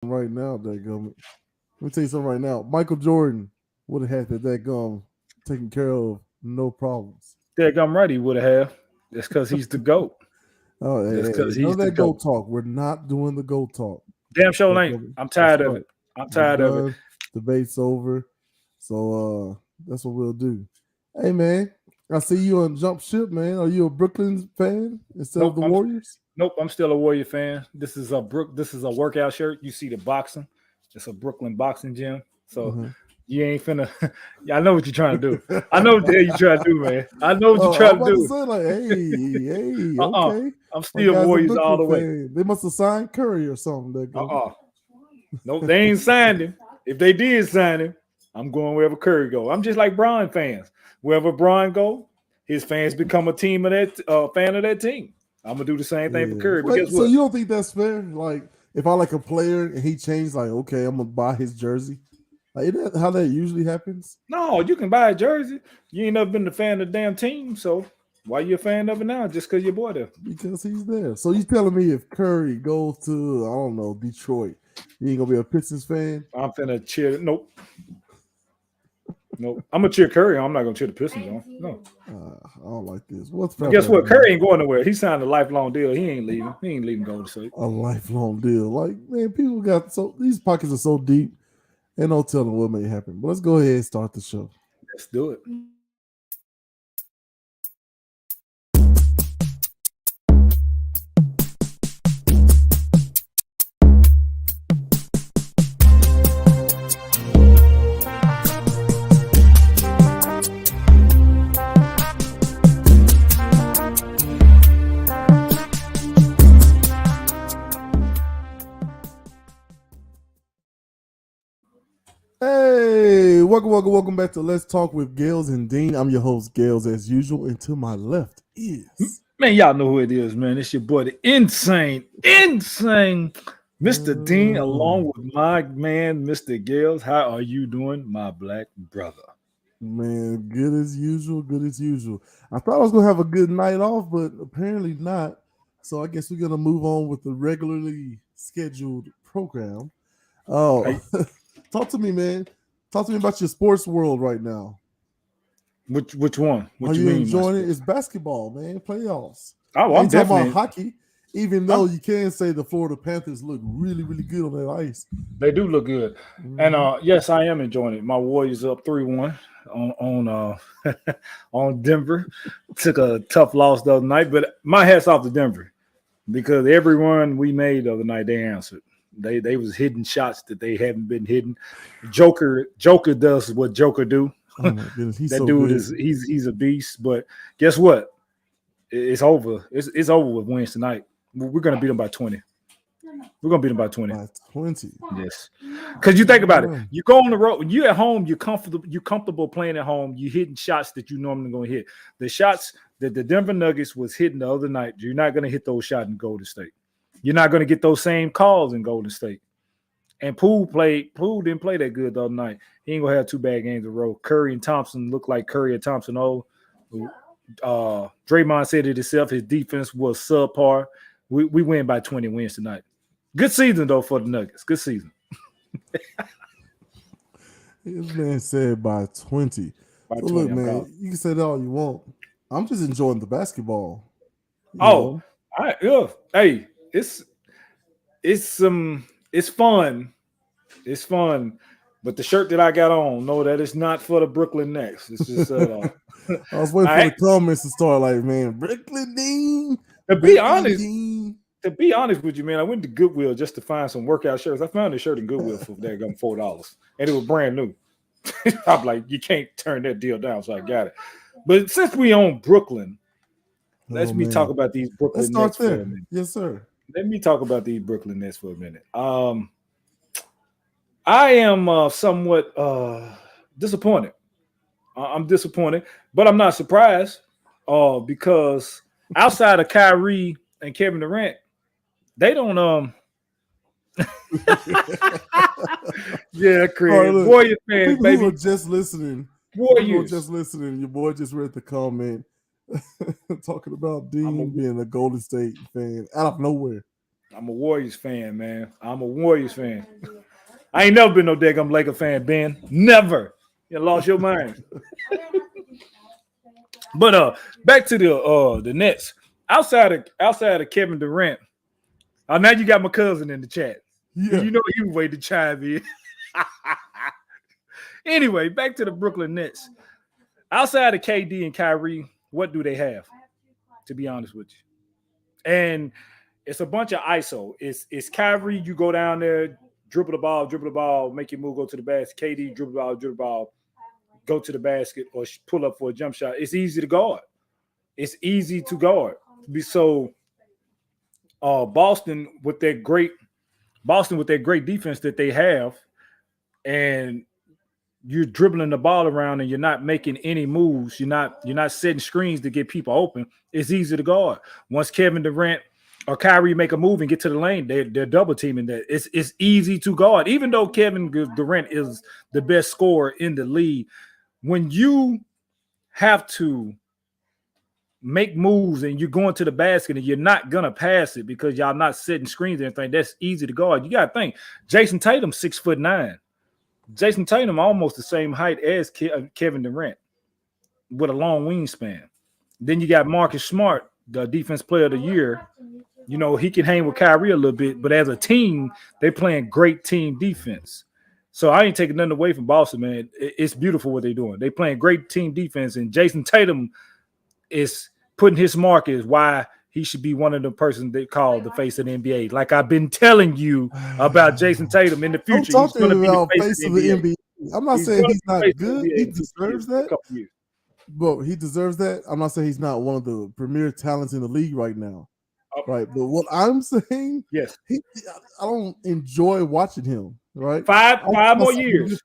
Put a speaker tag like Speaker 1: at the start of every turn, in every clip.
Speaker 1: Right now, that gum. Let me tell you something right now. Michael Jordan would have had that gum taken care of, no problems.
Speaker 2: Derek, I'm ready. Would have. That's because he's the goat.
Speaker 1: Oh,
Speaker 2: That's
Speaker 1: hey,
Speaker 2: because
Speaker 1: none
Speaker 2: he's
Speaker 1: of
Speaker 2: the
Speaker 1: that go
Speaker 2: goat.
Speaker 1: talk. We're not doing the go talk.
Speaker 2: Damn show
Speaker 1: That
Speaker 2: ain't.
Speaker 1: gum-
Speaker 2: I'm
Speaker 1: That's
Speaker 2: tired of
Speaker 1: right.
Speaker 2: it. I'm
Speaker 1: We're
Speaker 2: tired of it.
Speaker 1: done. Debate's over. So that's what we'll do. Hey man, I see you on Jump Ship, man. Are you a Brooklyn fan instead of
Speaker 2: Nope.
Speaker 1: the Warriors?
Speaker 2: Nope. I'm still a Warrior fan. This is a workout shirt. You see the boxing. It's a Brooklyn boxing gym. So
Speaker 1: Uh-huh.
Speaker 2: you ain't finna. Yeah, I know what you're trying to do. I know what the hell you trying to do, man. I know what you're
Speaker 1: Oh, I'm
Speaker 2: trying to
Speaker 1: about to
Speaker 2: do.
Speaker 1: say like, hey,
Speaker 2: Uh-uh.
Speaker 1: okay.
Speaker 2: I'm
Speaker 1: My
Speaker 2: still
Speaker 1: guy's a
Speaker 2: Warriors all
Speaker 1: Brooklyn
Speaker 2: the way.
Speaker 1: fan. They must have signed Curry or something. That go.
Speaker 2: Uh-uh. Nope, they ain't signed him. If they did sign him, I'm going wherever Curry go. I'm just like Bron fans. Wherever Bron go, his fans become a team of that fan of that team. I'm gonna do the same thing for
Speaker 1: Yeah.
Speaker 2: Curry. But
Speaker 1: Wait,
Speaker 2: guess
Speaker 1: so
Speaker 2: what?
Speaker 1: you don't think that's fair? Like, if I like a player and he changed, like, okay, I'm gonna buy his jersey. Like, isn't that how that usually happens?
Speaker 2: No, you can buy a jersey. You ain't never been a fan of the damn team, so why you a fan of it now? Just because your boy there.
Speaker 1: Because he's there. So you telling me if Curry goes to, I don't know, Detroit, he ain't gonna be a Pistons fan?
Speaker 2: I'm finna cheer. Nope, nope. I'm gonna cheer Curry. I'm not gonna cheer the Pistons on. No.
Speaker 1: I don't like this. What's
Speaker 2: But
Speaker 1: fair
Speaker 2: guess
Speaker 1: play,
Speaker 2: what?
Speaker 1: man?
Speaker 2: Curry ain't going nowhere. He signed a lifelong deal. He ain't leaving. He ain't leaving Golden State.
Speaker 1: A lifelong deal. Like, man, people got so these pockets are so deep. Ain't no telling what may happen. But let's go ahead and start the show.
Speaker 2: Let's do it.
Speaker 1: Hey, welcome back to Let's Talk with Gales and Dean. I'm your host, Gales, as usual, and to my left is
Speaker 2: Man, y'all know who it is, man. It's your boy, the insane Mr. Dean,
Speaker 1: uh,
Speaker 2: along with my man, Mr. Gales. How are you doing, my black brother?
Speaker 1: man, good as usual, good as usual. I thought I was gonna have a good night off, but apparently not. So I guess we're gonna move on with the regularly scheduled program. Oh,
Speaker 2: Hey,
Speaker 1: talk to me, man. Talk to me about your sports world right now.
Speaker 2: which one?
Speaker 1: Are
Speaker 2: What you
Speaker 1: you
Speaker 2: mean, my
Speaker 1: enjoying it?
Speaker 2: sport?
Speaker 1: It's basketball, man. Playoffs.
Speaker 2: Oh,
Speaker 1: I
Speaker 2: I'm
Speaker 1: ain't talking about
Speaker 2: definitely.
Speaker 1: hockey, even though
Speaker 2: I'm.
Speaker 1: you can say the Florida Panthers look really, really good on that ice.
Speaker 2: They do look good, and
Speaker 1: Hmm.
Speaker 2: yes, I am enjoying it. My Warriors up 3-1 on on Denver. Took a tough loss the other night, but my hats off to Denver because every run we made the other night they answered. They was hitting shots that they haven't been hitting. Joker does what Joker do.
Speaker 1: Oh my goodness, he's
Speaker 2: That
Speaker 1: so
Speaker 2: dude
Speaker 1: good.
Speaker 2: is he's a beast. But guess what? It's over. It's over with wins tonight. We're gonna beat them by 20. We're gonna beat them by 20.
Speaker 1: By 20.
Speaker 2: Yes. Because you think
Speaker 1: All
Speaker 2: about it.
Speaker 1: right.
Speaker 2: You go on the road, when you're at home, you're comfortable playing at home, you're hitting shots that you normally gonna hit. The shots that the Denver Nuggets was hitting the other night, you're not gonna hit those shots in Golden State. You're not gonna get those same calls in Golden State. And Poole didn't play that good the other night. He ain't gonna have two bad games in a row. Curry and Thompson look like Curry and Thompson. Oh, Draymond said it himself. His defense was subpar. We win by 20 wins tonight. Good season though for the Nuggets. Good season
Speaker 1: This man said by 20.
Speaker 2: by
Speaker 1: So look,
Speaker 2: 20. I'm
Speaker 1: man,
Speaker 2: calling.
Speaker 1: you can say that all you want. I'm just enjoying the basketball. You
Speaker 2: Oh,
Speaker 1: know,
Speaker 2: yeah. Hey, it's fun. It's fun. But the shirt that I got on, no, that is not for the Brooklyn Nets. It's just
Speaker 1: I was waiting for
Speaker 2: I
Speaker 1: the comments to start like, man, Brooklyn Dean,
Speaker 2: to be
Speaker 1: Brooklyn
Speaker 2: honest,
Speaker 1: Dean.
Speaker 2: to be honest with you, man, I went to Goodwill just to find some workout shirts. I found this shirt in Goodwill for that gun $4, and it was brand new. I'm like, you can't turn that deal down, so I got it. But since we own Brooklyn,
Speaker 1: Oh
Speaker 2: let me talk
Speaker 1: man,
Speaker 2: about these
Speaker 1: let's
Speaker 2: Brooklyn
Speaker 1: start
Speaker 2: Nets for a
Speaker 1: there.
Speaker 2: minute.
Speaker 1: Yes, sir.
Speaker 2: Let me talk about these Brooklyn Nets for a minute. I am somewhat disappointed. I'm disappointed, but I'm not surprised because outside of Kyrie and Kevin Durant, they don't. Yeah,
Speaker 1: All right,
Speaker 2: Craig.
Speaker 1: look,
Speaker 2: Warrior
Speaker 1: for
Speaker 2: fans,
Speaker 1: people who are
Speaker 2: baby.
Speaker 1: just listening,
Speaker 2: Warriors.
Speaker 1: your boy just read the comment talking about
Speaker 2: I'm a
Speaker 1: Dean being a Golden State fan out of nowhere.
Speaker 2: I'm a Warriors fan, man. I'm a Warriors fan. I ain't never been no daggum Laker fan, Ben. Never. You lost your mind. But back to the Nets. Outside of Kevin Durant. Now you got my cousin in the chat.
Speaker 1: Yeah.
Speaker 2: You know you wait to chime in. Anyway, back to the Brooklyn Nets. Outside of KD and Kyrie, what do they have? To be honest with you, and it's a bunch of ISO. It's Kyrie. You go down there, dribble the ball, make your move, go to the basket. KD, dribble the ball, go to the basket, or pull up for a jump shot. It's easy to guard. It's easy to guard. So, Boston with that great defense that they have, and you're dribbling the ball around and you're not making any moves. You're not setting screens to get people open. It's easy to guard. Once Kevin Durant or Kyrie make a move and get to the lane, they're double teaming that. It's easy to guard. Even though Kevin Durant is the best scorer in the league, when you have to make moves and you're going to the basket and you're not gonna pass it because y'all not setting screens and everything, that's easy to guard. You gotta think Jason Tatum 6'9". Jason Tatum almost the same height as Kevin Durant with a long wingspan. Then you got Marcus Smart, the defense player of the year. You know, he can hang with Kyrie a little bit, but as a team, they playing great team defense. So I ain't taking nothing away from Boston, man. It's beautiful what they're doing. They playing great team defense, and Jason Tatum is putting his mark as why he should be one of the persons they call the face of the NBA. Like I've been telling you about Jason Tatum in the future.
Speaker 1: Don't talk to me about face of the NBA. I'm not saying he's not good. He deserves that. But he deserves that. I'm not saying he's not one of the premier talents in the league right now. Right. But what I'm saying,
Speaker 2: yes,
Speaker 1: I don't enjoy watching him. Right.
Speaker 2: Five more years.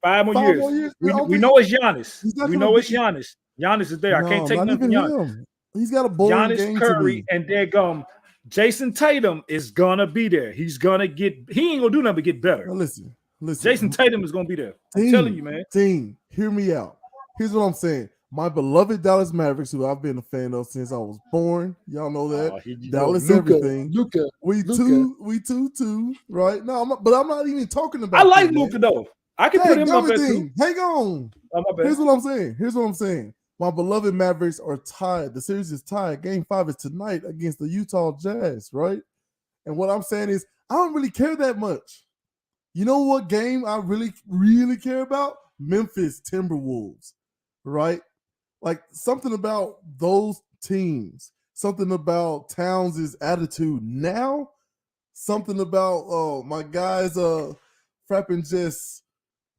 Speaker 2: 5 more years. We know it's Giannis. We know it's Giannis. Giannis is there. I can't take nothing from Giannis.
Speaker 1: He's got a boring
Speaker 2: Giannis,
Speaker 1: game
Speaker 2: Curry, and daggum Jason Tatum is gonna be there. He's gonna get. He ain't gonna do nothing but get better.
Speaker 1: Now listen.
Speaker 2: Jason Tatum is gonna be there. I'm telling you, man.
Speaker 1: Team, hear me out. Here's what I'm saying. My beloved Dallas Mavericks, who I've been a fan of since I was born. Y'all know that. Dallas everything.
Speaker 3: Luka.
Speaker 1: We two, right? No, I'm not even talking about.
Speaker 2: I like Luka though. I can put him up there too.
Speaker 1: Hang on. Here's what I'm saying. My beloved Mavericks are tied. The series is tied. Game 5 is tonight against the Utah Jazz, right? And what I'm saying is, I don't really care that much. You know what game I really, really care about? Memphis Timberwolves, right? Like something about those teams, something about Towns' attitude now, something about my guys frapping just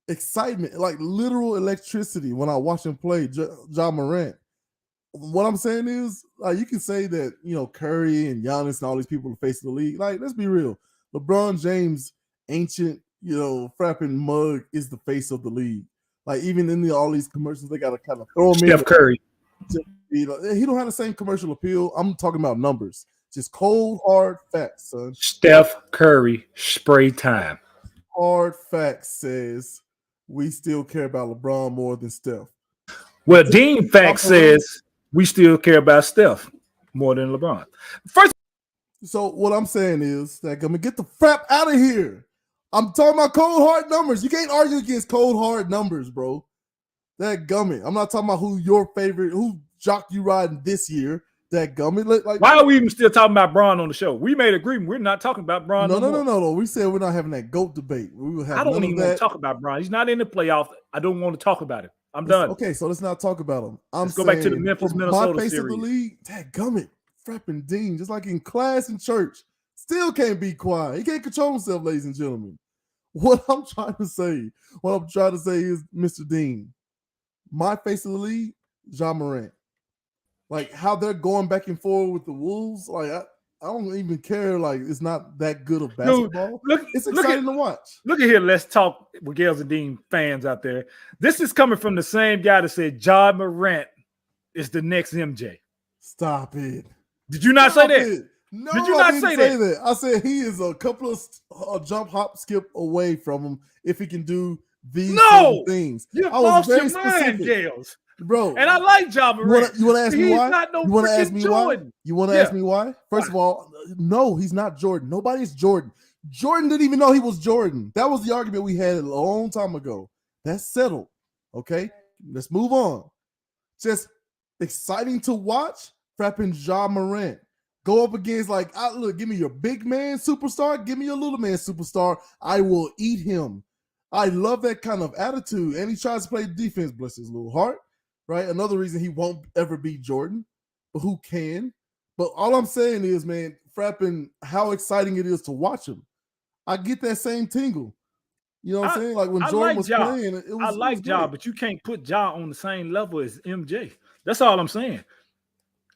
Speaker 1: excitement, like literal electricity when I watch him play Ja Morant. What I'm saying is, like, you can say that, you know, Curry and Giannis and all these people face the league. Like, let's be real. LeBron James, ancient, you know, frapping mug is the face of the league. Like, even in all these commercials, they got to kind of throw him in.
Speaker 2: Steph Curry.
Speaker 1: You know, he don't have the same commercial appeal. I'm talking about numbers. Just cold, hard facts, son.
Speaker 2: Steph Curry, spray time.
Speaker 1: Hard facts says we still care about LeBron more than Steph.
Speaker 2: Well, Dean Fact says we still care about Steph more than LeBron.
Speaker 1: So what I'm saying is that I'm gonna get the frap out of here. I'm talking about cold hard numbers. You can't argue against cold hard numbers, bro. That gummit. I'm not talking about who jock you riding this year. That gummit. Like,
Speaker 2: why are we even still talking about Bron on the show? We made agreement. We're not talking about Bron.
Speaker 1: No. We said we're not having that GOAT debate. We will have.
Speaker 2: I don't even want to talk about Bron. He's not in the playoff. I don't want to talk about it. I'm done.
Speaker 1: Okay, so let's not talk about him.
Speaker 2: Let's go back to the Memphis, Minnesota
Speaker 1: my face
Speaker 2: series.
Speaker 1: Of the league, that gummit, frapping Dean, just like in class and church, still can't be quiet. He can't control himself, ladies and gentlemen. What I'm trying to say is, Mr. Dean, my face of the league, Ja Morant. Like how they're going back and forth with the Wolves, like I don't even care. Like it's not that good of basketball. It's exciting to watch.
Speaker 2: Look at here. Let's talk with Gales and Dean fans out there. This is coming from the same guy that said Ja Morant is the next MJ.
Speaker 1: Stop it.
Speaker 2: Did you not say that?
Speaker 1: No,
Speaker 2: did you not say that?
Speaker 1: I said he is a couple of jump, hop, skip away from him if he can do these certain
Speaker 2: No,
Speaker 1: things.
Speaker 2: you
Speaker 1: I was
Speaker 2: lost your
Speaker 1: very
Speaker 2: mind,
Speaker 1: specific,
Speaker 2: Gales.
Speaker 1: bro.
Speaker 2: And I like Ja Morant.
Speaker 1: You want to ask me
Speaker 2: He's
Speaker 1: why?
Speaker 2: not no
Speaker 1: You want to ask
Speaker 2: freaking
Speaker 1: me why?
Speaker 2: Jordan.
Speaker 1: You want to
Speaker 2: Yeah.
Speaker 1: ask me why? First
Speaker 2: Why?
Speaker 1: of all, no, he's not Jordan. Nobody's Jordan. Jordan didn't even know he was Jordan. That was the argument we had a long time ago. That's settled. Okay, let's move on. Just exciting to watch. Frapping Ja Morant go up against look, give me your big man superstar, give me your little man superstar. I will eat him. I love that kind of attitude, and he tries to play defense. Bless his little heart. Right? Another reason he won't ever beat Jordan, but who can? But all I'm saying is, man, Frapping, how exciting it is to watch him. I get that same tingle. You know what I'm saying? Like when
Speaker 2: I
Speaker 1: Jordan
Speaker 2: like
Speaker 1: was
Speaker 2: Ja.
Speaker 1: playing, it
Speaker 2: I
Speaker 1: was
Speaker 2: like Ja,
Speaker 1: great.
Speaker 2: but you can't put Ja on the same level as MJ. That's all I'm saying.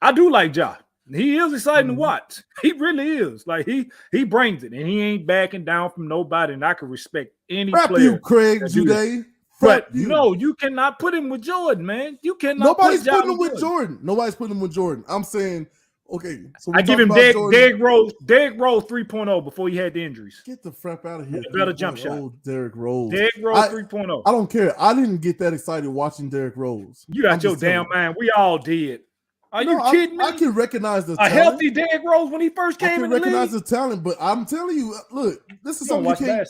Speaker 2: I do like Ja. He is exciting to watch. He really is. Like he brings it, and he ain't backing down from nobody. And I can respect any
Speaker 1: Frap
Speaker 2: player.
Speaker 1: you, Craig
Speaker 2: that do that.
Speaker 1: Jude.
Speaker 2: But
Speaker 1: you.
Speaker 2: no, you cannot put him with Jordan, man. You cannot
Speaker 1: Nobody's
Speaker 2: put Ja
Speaker 1: putting him with
Speaker 2: Jordan.
Speaker 1: Jordan. Nobody's putting him with Jordan. I'm saying, okay, so we
Speaker 2: I give
Speaker 1: talk
Speaker 2: him
Speaker 1: about Jordan.
Speaker 2: Derrick Rose 3.0 before he had the injuries.
Speaker 1: Get the Frap out of here.
Speaker 2: Better jump shot.
Speaker 1: Oh, Derrick Rose.
Speaker 2: Derrick Rose 3.0.
Speaker 1: I don't care. I didn't get that excited watching Derrick Rose.
Speaker 2: You got your damn mind. We all did. Are you kidding me?
Speaker 1: I can recognize the
Speaker 2: talent. Healthy Derrick Rose when he first came in the league. I can
Speaker 1: recognize the talent, but I'm telling you, look, this is something you can't.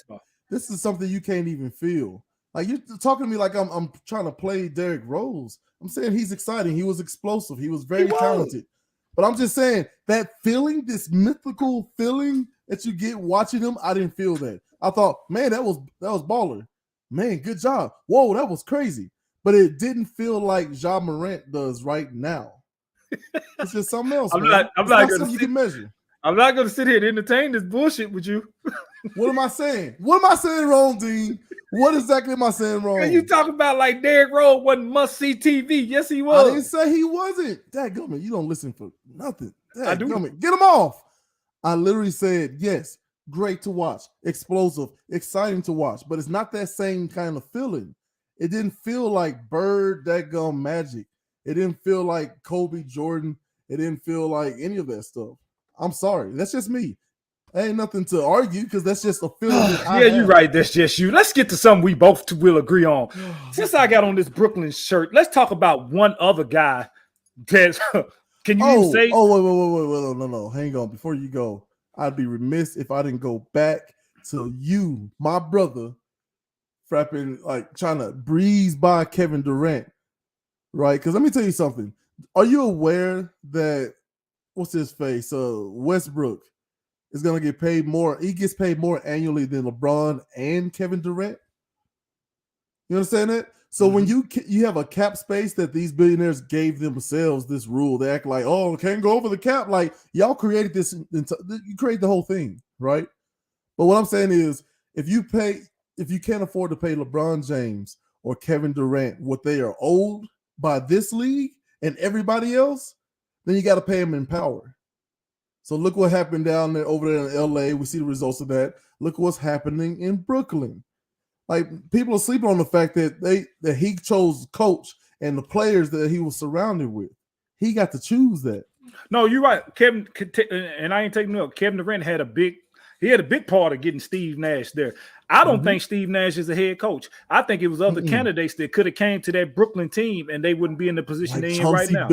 Speaker 1: This is something you can't even feel. Like you're talking to me like I'm trying to play Derrick Rose. I'm saying he's exciting. He was explosive. He was very talented. But I'm just saying that feeling, this mythical feeling that you get watching him, I didn't feel that. I thought, man, that was baller. Man, good job. Whoa, that was crazy. But it didn't feel like Ja Morant does right now. It's just something else. I'm not
Speaker 2: going
Speaker 1: you can measure.
Speaker 2: I'm not going to sit here and entertain this bullshit with you.
Speaker 1: What am I saying? What am I saying wrong, Dean? What exactly am I saying wrong?
Speaker 2: You talking about like Derrick Rose wasn't must-see TV. Yes, he was.
Speaker 1: I didn't say he wasn't. Dadgummit, you don't listen for nothing.
Speaker 2: I do.
Speaker 1: Get him off. I literally said, yes, great to watch, explosive, exciting to watch, but it's not that same kind of feeling. It didn't feel like Bird, dadgum Magic. It didn't feel like Kobe Jordan. It didn't feel like any of that stuff. I'm sorry. That's just me. Ain't nothing to argue because that's just a feeling.
Speaker 2: You're right. That's just you. Let's get to something we both will agree on. Since I got on this Brooklyn shirt, let's talk about one other guy. That can you say?
Speaker 1: Oh, wait, no. Hang on. Before you go, I'd be remiss if I didn't go back to you, my brother, Frapping, like trying to breeze by Kevin Durant, right? Because let me tell you something. Are you aware that what's his face? Westbrook is going to get paid more. He gets paid more annually than LeBron and Kevin Durant. You understand that? So when you have a cap space that these billionaires gave themselves this rule, they act like, oh, can't go over the cap. Like y'all created this, you create the whole thing, right? But what I'm saying is, if you can't afford to pay LeBron James or Kevin Durant what they are owed by this league and everybody else, then you got to pay them in power. So look what happened down there over there in LA. We see the results of that. Look what's happening in Brooklyn. Like people are sleeping on the fact that he chose coach and the players that he was surrounded with. He got to choose that.
Speaker 2: No, you're right, Kevin. And I ain't taking no. Kevin Durant had a big part of getting Steve Nash there. I don't think Steve Nash is a head coach. I think it was other candidates that could have came to that Brooklyn team and they wouldn't be in the position they're in right now.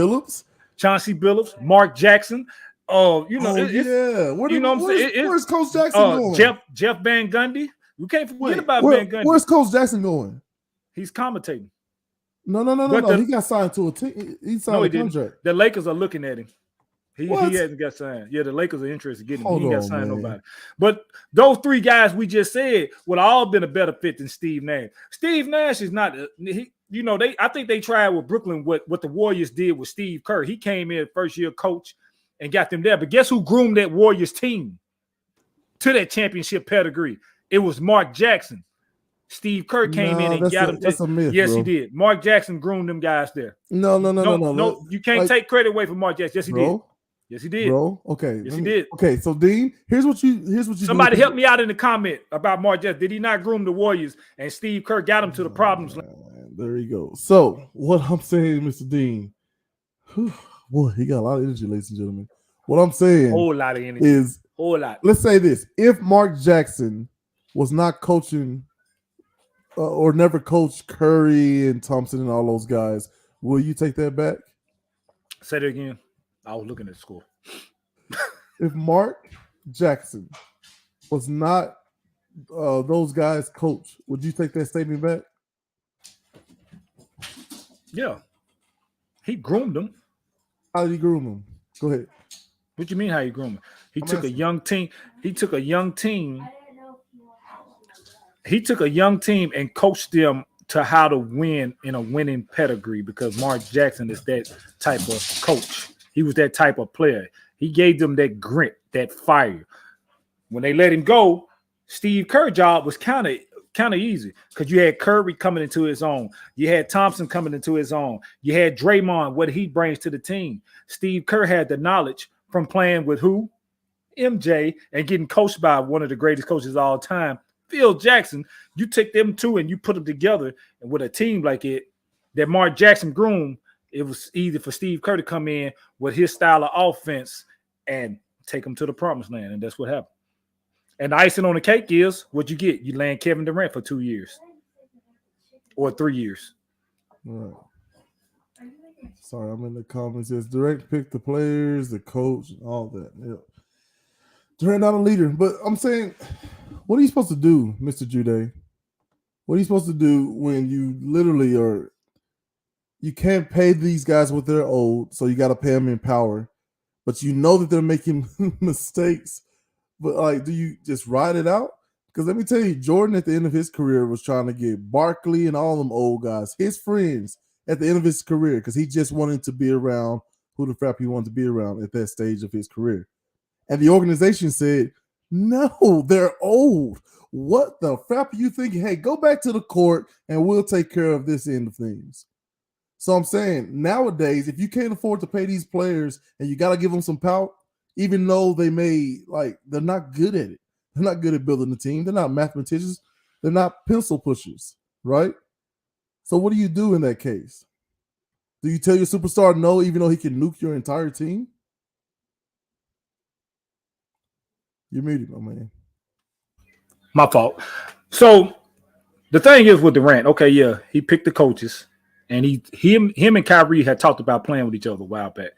Speaker 2: Chauncey Billups, Mark Jackson. Where's
Speaker 1: Coach Jackson going?
Speaker 2: Jeff Van Gundy. We can't forget about Van Gundy.
Speaker 1: Where's Coach Jackson going?
Speaker 2: He's commentating.
Speaker 1: No. He got signed to a team. He signed a contract.
Speaker 2: The Lakers are looking at him. He hasn't got signed. Yeah, the Lakers are interested in getting him. He ain't got signed nobody. But those three guys we just said would all been a better fit than Steve Nash. Steve Nash is not. I think they tried with Brooklyn what the Warriors did with Steve Kerr. He came in first year coach and got them there. But guess who groomed that Warriors team to that championship pedigree? It was Mark Jackson. Steve Kerr came in and got him.
Speaker 1: That's a myth.
Speaker 2: Yes,
Speaker 1: bro.
Speaker 2: he did. Mark Jackson groomed them guys there.
Speaker 1: No.
Speaker 2: You can't take credit away from Mark Jackson. Yes, he did. Yes, he did.
Speaker 1: Bro, okay.
Speaker 2: Yes, he did.
Speaker 1: Okay, so Dean, here's what you
Speaker 2: Somebody help me out in the comment about Mark Jackson. Did he not groom the Warriors and Steve Kerr got him to the problems?
Speaker 1: There you go. So what I'm saying, Mr. Dean, boy, he got a lot of energy, ladies and gentlemen. What I'm saying
Speaker 2: whole lot of energy
Speaker 1: is
Speaker 2: whole lot.
Speaker 1: Let's say this. If Mark Jackson was not coaching or never coach Curry and Thompson and all those guys, will you take that back?
Speaker 2: Say that again. I was looking at the score.
Speaker 1: If Mark Jackson was not those guys' coach, would you take that statement back?
Speaker 2: Yeah, he groomed them.
Speaker 1: How did he groom them? Go ahead.
Speaker 2: What you mean? How he groomed them? He
Speaker 1: I'm
Speaker 2: took a
Speaker 1: asking.
Speaker 2: young team. He took a young team. He took a young team and coached them to how to win in a winning pedigree because Mark Jackson is that type of coach. He was that type of player. He gave them that grit, that fire. When they let him go, Steve Kerr's job was kind of easy because you had Curry coming into his own. You had Thompson coming into his own. You had Draymond, what he brings to the team. Steve Kerr had the knowledge from playing with who? MJ and getting coached by one of the greatest coaches of all time, Phil Jackson. You take them two and you put them together, and with a team like it that Mark Jackson groomed, it was easy for Steve Kerr to come in with his style of offense and take them to the promised land, and that's what happened. And the icing on the cake is what you get. You land Kevin Durant for 2 years or 3 years.
Speaker 1: All right. Sorry, I'm in the comments. It's direct pick the players, the coach, and all that. Yeah. Durant not a leader, but I'm saying, what are you supposed to do, Mr. Jude? What are you supposed to do when you literally are? You can't pay these guys what they're owed, so you got to pay them in power. But you know that they're making mistakes. But like, do you just ride it out? Because let me tell you, Jordan at the end of his career was trying to get Barkley and all them old guys, his friends, at the end of his career, because he just wanted to be around who the crap he wanted to be around at that stage of his career. And the organization said, no, they're old. What the crap are you thinking? Hey, go back to the court and we'll take care of this end of things. So I'm saying nowadays, if you can't afford to pay these players and you got to give them some power, even though they may, like, they're not good at it. They're not good at building a team. They're not mathematicians. They're not pencil pushers, right? So what do you do in that case? Do you tell your superstar no, even though he can nuke your entire team? You're muted, my man.
Speaker 2: My fault. So the thing is with Durant, okay, yeah, he picked the coaches, and him and Kyrie had talked about playing with each other a while back.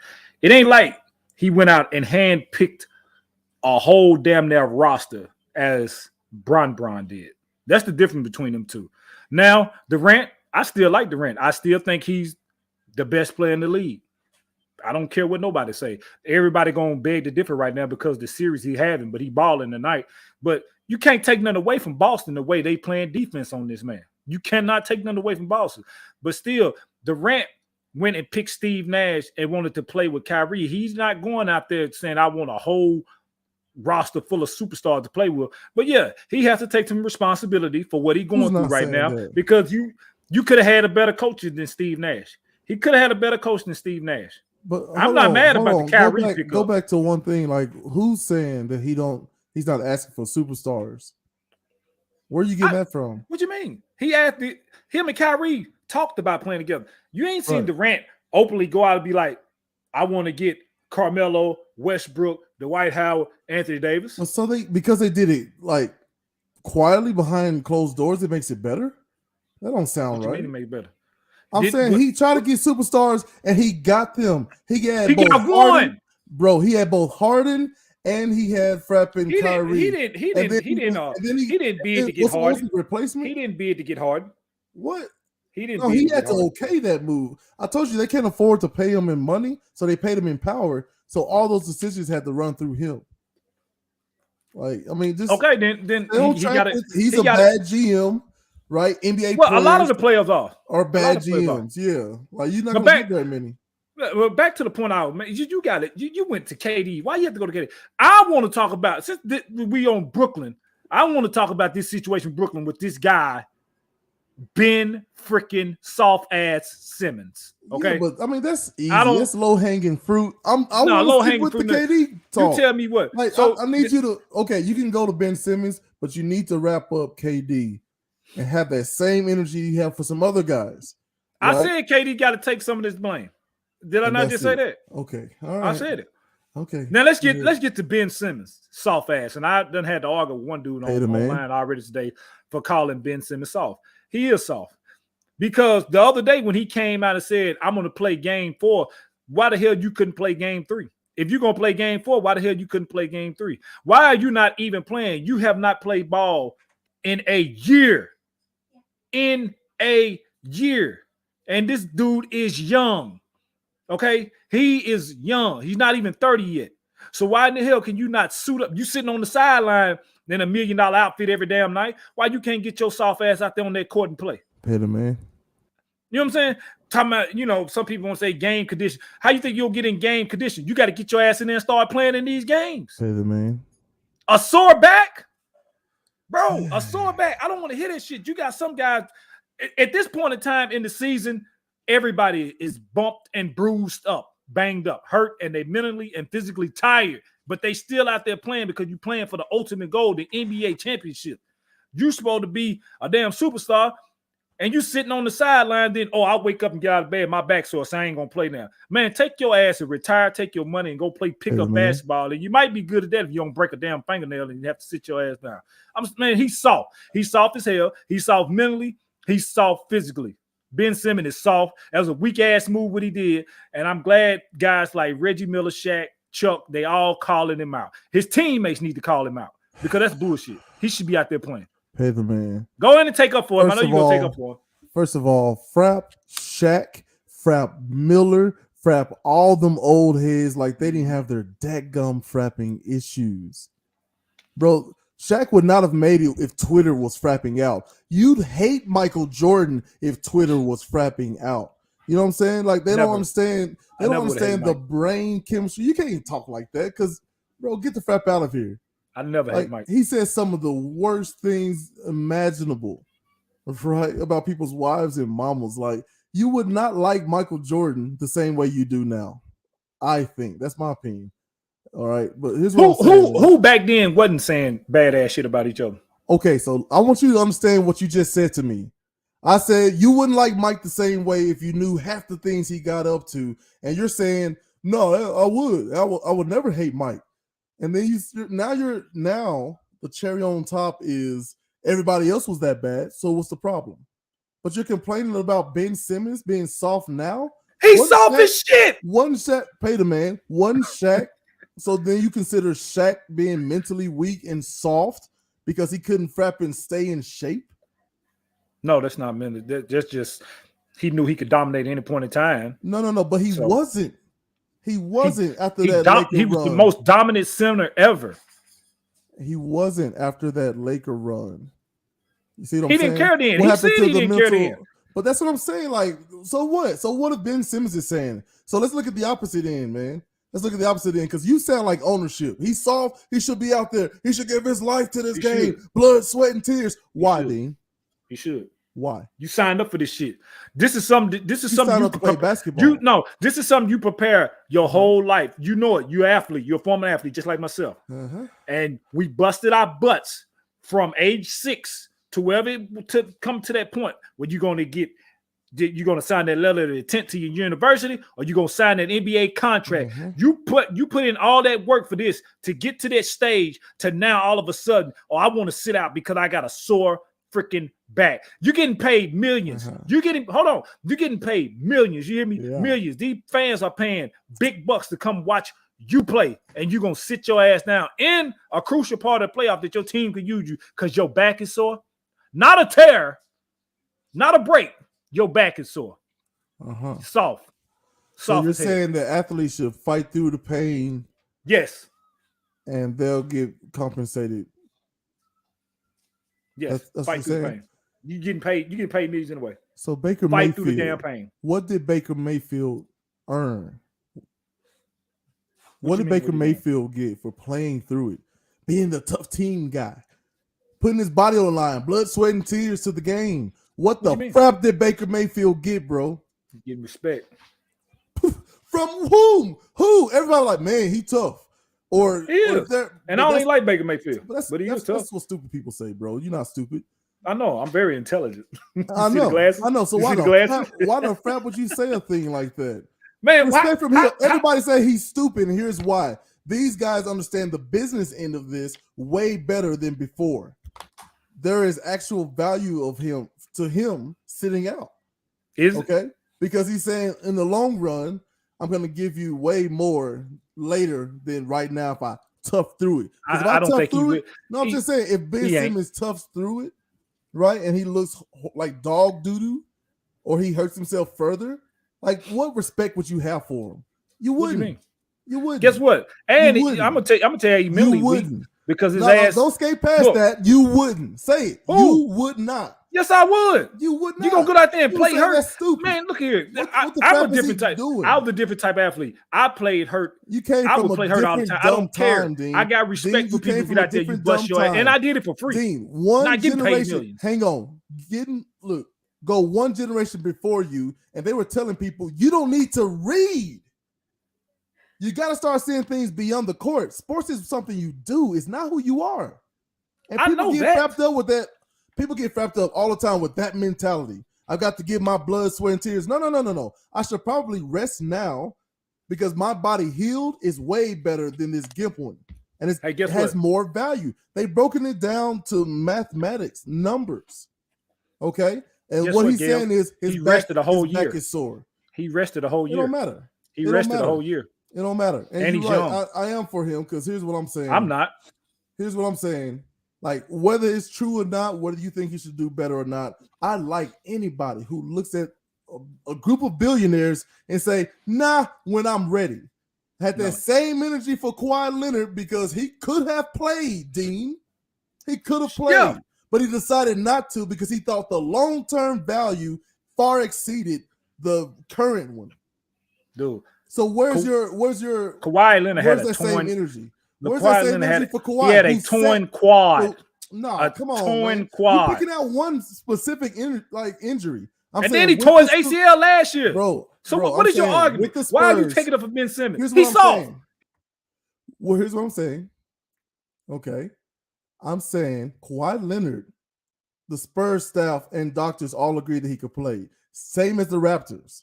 Speaker 2: It ain't like he went out and handpicked a whole damn near roster as Bron did. That's the difference between them two. Now, Durant, I still like Durant. I still think he's the best player in the league. I don't care what nobody say. Everybody gonna beg to differ right now because the series he having, but he balling tonight. But you can't take nothing away from Boston the way they playing defense on this man. You cannot take nothing away from Boston. But still, Durant went and picked Steve Nash and wanted to play with Kyrie. He's not going out there saying, I want a whole roster full of superstars to play with. But yeah, he has to take some responsibility for what he's going through right now
Speaker 1: that?
Speaker 2: because you could have had a better coach than Steve Nash. He could have had a better coach than Steve Nash.
Speaker 1: But
Speaker 2: I'm not mad about the Kyrie pickup.
Speaker 1: Go back to one thing. Like, who's saying that he's not asking for superstars? Where are you getting that from?
Speaker 2: What you mean? He asked him and Kyrie talked about playing together. You ain't seen Durant openly go out and be like, I want to get Carmelo, Westbrook, Dwight Howard, Anthony Davis.
Speaker 1: So because they did it like quietly behind closed doors, it makes it better? That don't sound right.
Speaker 2: What you mean it make it better?
Speaker 1: I'm saying he tried to get superstars and he got them. He got
Speaker 2: one.
Speaker 1: Harden, bro. He had both Harden and he had Frappin Kyrie.
Speaker 2: He didn't bid to get Harden.
Speaker 1: Replacement?
Speaker 2: He didn't bid to get Harden.
Speaker 1: What?
Speaker 2: He didn't.
Speaker 1: No, he had to okay that move. I told you they can't afford to pay him in money, so they paid him in power. So all those decisions had to run through him. Like, I mean, just
Speaker 2: okay. Then
Speaker 1: he's a bad GM. Right, NBA.
Speaker 2: Well, a lot of the players
Speaker 1: are bad GMs. Yeah, like you're not going to get very many.
Speaker 2: Well, back to the point you got it. You went to KD. Why you have to go to KD? I want to talk about since we on Brooklyn. I want to talk about this situation in Brooklyn with this guy, Ben freaking soft ass Simmons. Okay,
Speaker 1: yeah, but I mean that's easy. That's low hanging fruit. I want to stick with the KD talk.
Speaker 2: You tell me what.
Speaker 1: Like, so I need you to. Okay, you can go to Ben Simmons, but you need to wrap up KD. And have that same energy you have for some other guys.
Speaker 2: Right? I said KD got to take some of this blame. Did I not just say that?
Speaker 1: Okay, all right.
Speaker 2: I said it.
Speaker 1: Okay.
Speaker 2: Now let's get to Ben Simmons, soft ass. And I done had to argue with one dude online already today for calling Ben Simmons soft. He is soft. Because the other day when he came out and said, I'm going to play game 4, why the hell you couldn't play game 3? If you're going to play game 4, why the hell you couldn't play game 3? Why are you not even playing? You have not played ball in a year. In a year. And this dude is young. Okay? He is young. He's not even 30 yet. So why in the hell can you not suit up? You sitting on the sideline in $1 million outfit every damn night. Why you can't get your soft ass out there on that court and play?
Speaker 1: Pay the man.
Speaker 2: You know what I'm saying? Talking about, some people want to say game condition. How you think you'll get in game condition? You got to get your ass in there and start playing in these games.
Speaker 1: Pay the man.
Speaker 2: A sore back? Bro, a sore back. I don't want to hear that shit. You got some guys, at this point in time in the season, everybody is bumped and bruised up, banged up, hurt, and they mentally and physically tired. But they still out there playing because you're playing for the ultimate goal, the NBA championship. You supposed to be a damn superstar. And you sitting on the sideline, then, I'll wake up and get out of bed, my back sore, so I ain't going to play now. Man, take your ass and retire, take your money and go play pickup basketball. And you might be good at that if you don't break a damn fingernail and you have to sit your ass down. Man, he's soft. He's soft as hell. He's soft mentally. He's soft physically. Ben Simmons is soft. That was a weak-ass move what he did. And I'm glad guys like Reggie Miller, Shaq, Chuck, they all calling him out. His teammates need to call him out because that's bullshit. He should be out there playing.
Speaker 1: Pay the man.
Speaker 2: Go in and take up for him. I know you're going to take up for him.
Speaker 1: First of all, Frap, Shaq, Frap Miller, Frap all them old heads like they didn't have their dadgum frapping issues. Bro, Shaq would not have made it if Twitter was frapping out. You'd hate Michael Jordan if Twitter was frapping out. You know what I'm saying? Like they don't understand. They don't understand the brain chemistry. You can't talk like that because, bro, get the frap out of here.
Speaker 2: I never hate Mike.
Speaker 1: He says some of the worst things imaginable, right, about people's wives and mamas. Like, you would not like Michael Jordan the same way you do now. I think that's my opinion. All right, but here's what
Speaker 2: who back then wasn't saying badass shit about each other.
Speaker 1: Okay, so I want you to understand what you just said to me. I said you wouldn't like Mike the same way if you knew half the things he got up to, and you're saying no, I would. I would never hate Mike. And then now the cherry on top is everybody else was that bad. So what's the problem? But you're complaining about Ben Simmons being soft now.
Speaker 2: He's soft as shit.
Speaker 1: One Shaq, pay the man. One Shaq. So then you consider Shaq being mentally weak and soft because he couldn't frap and stay in shape?
Speaker 2: No, that's not mentally. That's just he knew he could dominate at any point in time.
Speaker 1: No. But he wasn't. He wasn't after that Laker
Speaker 2: he was
Speaker 1: run.
Speaker 2: the most dominant center ever.
Speaker 1: He wasn't after that Laker run. You see what I'm saying?
Speaker 2: He didn't care then. He said he didn't care then.
Speaker 1: But that's what I'm saying. Like, so what? So what if Ben Simmons is saying? So let's look at the opposite end, man. Let's look at the opposite end because you sound like ownership. He's soft. He should be out there. He should give his life to this game. Blood, sweat, and tears. Why, Dean?
Speaker 2: He should.
Speaker 1: Why?
Speaker 2: You signed up for this shit. This is something you
Speaker 1: play basketball.
Speaker 2: This is something you prepare your whole life. You know it. You're an athlete. You're a former athlete, just like myself. And we busted our butts from age 6 to wherever to come to that point where you're going to sign that letter of intent to your university, or you're going to sign that NBA contract. You put in all that work for this to get to that stage to now all of a sudden, I want to sit out because I got a sore freaking back. You're getting paid millions. You're getting paid millions. You hear me? Yeah. Millions. These fans are paying big bucks to come watch you play, and you're gonna sit your ass down in a crucial part of the playoff that your team could use you because your back is sore. Not a tear, not a break. Your back is sore. Soft.
Speaker 1: So you're saying that athletes should fight through the pain?
Speaker 2: Yes.
Speaker 1: And they'll get compensated.
Speaker 2: Yes,
Speaker 1: that's
Speaker 2: fight through the pain. You getting paid millions anyway.
Speaker 1: So Baker
Speaker 2: fight
Speaker 1: Mayfield,
Speaker 2: through the damn pain.
Speaker 1: What did Baker Mayfield earn? What did Baker Mayfield get for playing through it? Being the tough team guy, putting his body on the line, blood, sweat, and tears to the game. What the crap did Baker Mayfield get, bro?
Speaker 2: Getting respect.
Speaker 1: From whom? Who? Everybody like, man, he tough. Or
Speaker 2: he is. And I don't even like Baker Mayfield. But he is tough.
Speaker 1: That's what stupid people say, bro. You're not stupid.
Speaker 2: I know. I'm very intelligent.
Speaker 1: I know. So why the crap would you say a thing like that?
Speaker 2: Man,
Speaker 1: everybody say he's stupid, and here's why. These guys understand the business end of this way better than before. there is actual value of him sitting out.
Speaker 2: Is it?
Speaker 1: Okay, because he's saying in the long run, I'm going to give you way more later than right now if I tough through it. Because if I
Speaker 2: don't
Speaker 1: tough
Speaker 2: think he
Speaker 1: through
Speaker 2: will.
Speaker 1: it, no, I'm just saying if Ben
Speaker 2: he ain't.
Speaker 1: Simmons toughs through it, right, and he looks like dog doo-doo, or he hurts himself further, like what respect would you have for him? You
Speaker 2: What do
Speaker 1: wouldn't.
Speaker 2: you mean?
Speaker 1: You wouldn't.
Speaker 2: Guess what? And
Speaker 1: You
Speaker 2: I'm
Speaker 1: wouldn't.
Speaker 2: gonna tell you
Speaker 1: You
Speaker 2: mentally weak
Speaker 1: wouldn't.
Speaker 2: because his
Speaker 1: No,
Speaker 2: ass.
Speaker 1: don't skate past
Speaker 2: Look,
Speaker 1: that. You wouldn't. Say it.
Speaker 2: Who?
Speaker 1: You would not.
Speaker 2: Yes, I would.
Speaker 1: You would
Speaker 2: You gonna
Speaker 1: not.
Speaker 2: go out there and
Speaker 1: You
Speaker 2: play
Speaker 1: saying
Speaker 2: hurt?
Speaker 1: that's stupid.
Speaker 2: Man, look here.
Speaker 1: What the
Speaker 2: I'm
Speaker 1: crap
Speaker 2: a
Speaker 1: is he
Speaker 2: different type.
Speaker 1: doing?
Speaker 2: I was a different type of athlete. I played hurt.
Speaker 1: You came
Speaker 2: I
Speaker 1: from
Speaker 2: would
Speaker 1: a
Speaker 2: play hurt all the
Speaker 1: different
Speaker 2: time. I
Speaker 1: dumb
Speaker 2: don't care.
Speaker 1: time, Dean.
Speaker 2: I got respect
Speaker 1: Dean,
Speaker 2: for
Speaker 1: you
Speaker 2: people
Speaker 1: came
Speaker 2: who
Speaker 1: from
Speaker 2: get
Speaker 1: a
Speaker 2: out there, you
Speaker 1: different
Speaker 2: bust
Speaker 1: dumb
Speaker 2: your ass.
Speaker 1: time.
Speaker 2: And I did it for free.
Speaker 1: Dean, one
Speaker 2: Not getting paid
Speaker 1: generation.
Speaker 2: millions.
Speaker 1: Hang on. Look, go one generation before you, and they were telling people you don't need to read. You got to start seeing things beyond the court. Sports is something you do. It's not who you are. And
Speaker 2: I
Speaker 1: people
Speaker 2: know
Speaker 1: get
Speaker 2: that.
Speaker 1: frapped up with that. People get frapped up all the time with that mentality. I've got to give my blood, sweat, and tears. No. I should probably rest now because my body healed is way better than this GIMP one. And it has more value. They've broken it down to mathematics, numbers. Okay? And what he's saying is his back is sore.
Speaker 2: He rested a whole year.
Speaker 1: It don't matter.
Speaker 2: He rested a whole year.
Speaker 1: It don't matter. And
Speaker 2: he's
Speaker 1: you're right.
Speaker 2: young.
Speaker 1: I am for him because here's what I'm saying.
Speaker 2: I'm not.
Speaker 1: Here's what I'm saying. Like, whether it's true or not, whether you think he should do better or not, I like anybody who looks at a group of billionaires and say, nah, when I'm ready. Had that same energy for Kawhi Leonard because he could have played, Dean. He could have played, but he decided not to because he thought the long-term value far exceeded the current one.
Speaker 2: Dude.
Speaker 1: So where's your
Speaker 2: Kawhi Leonard had a torn
Speaker 1: energy?
Speaker 2: Where's that same energy for Kawhi? He had a torn quad.
Speaker 1: No, come on,
Speaker 2: torn
Speaker 1: man.
Speaker 2: quad.
Speaker 1: You're picking out one specific injury.
Speaker 2: And then he tore his ACL last year.
Speaker 1: Bro.
Speaker 2: So what is your argument? Why are you taking it for Ben Simmons?
Speaker 1: He's soft. Well, here's what I'm saying. Okay. I'm saying Kawhi Leonard, the Spurs staff and doctors all agreed that he could play. Same as the Raptors.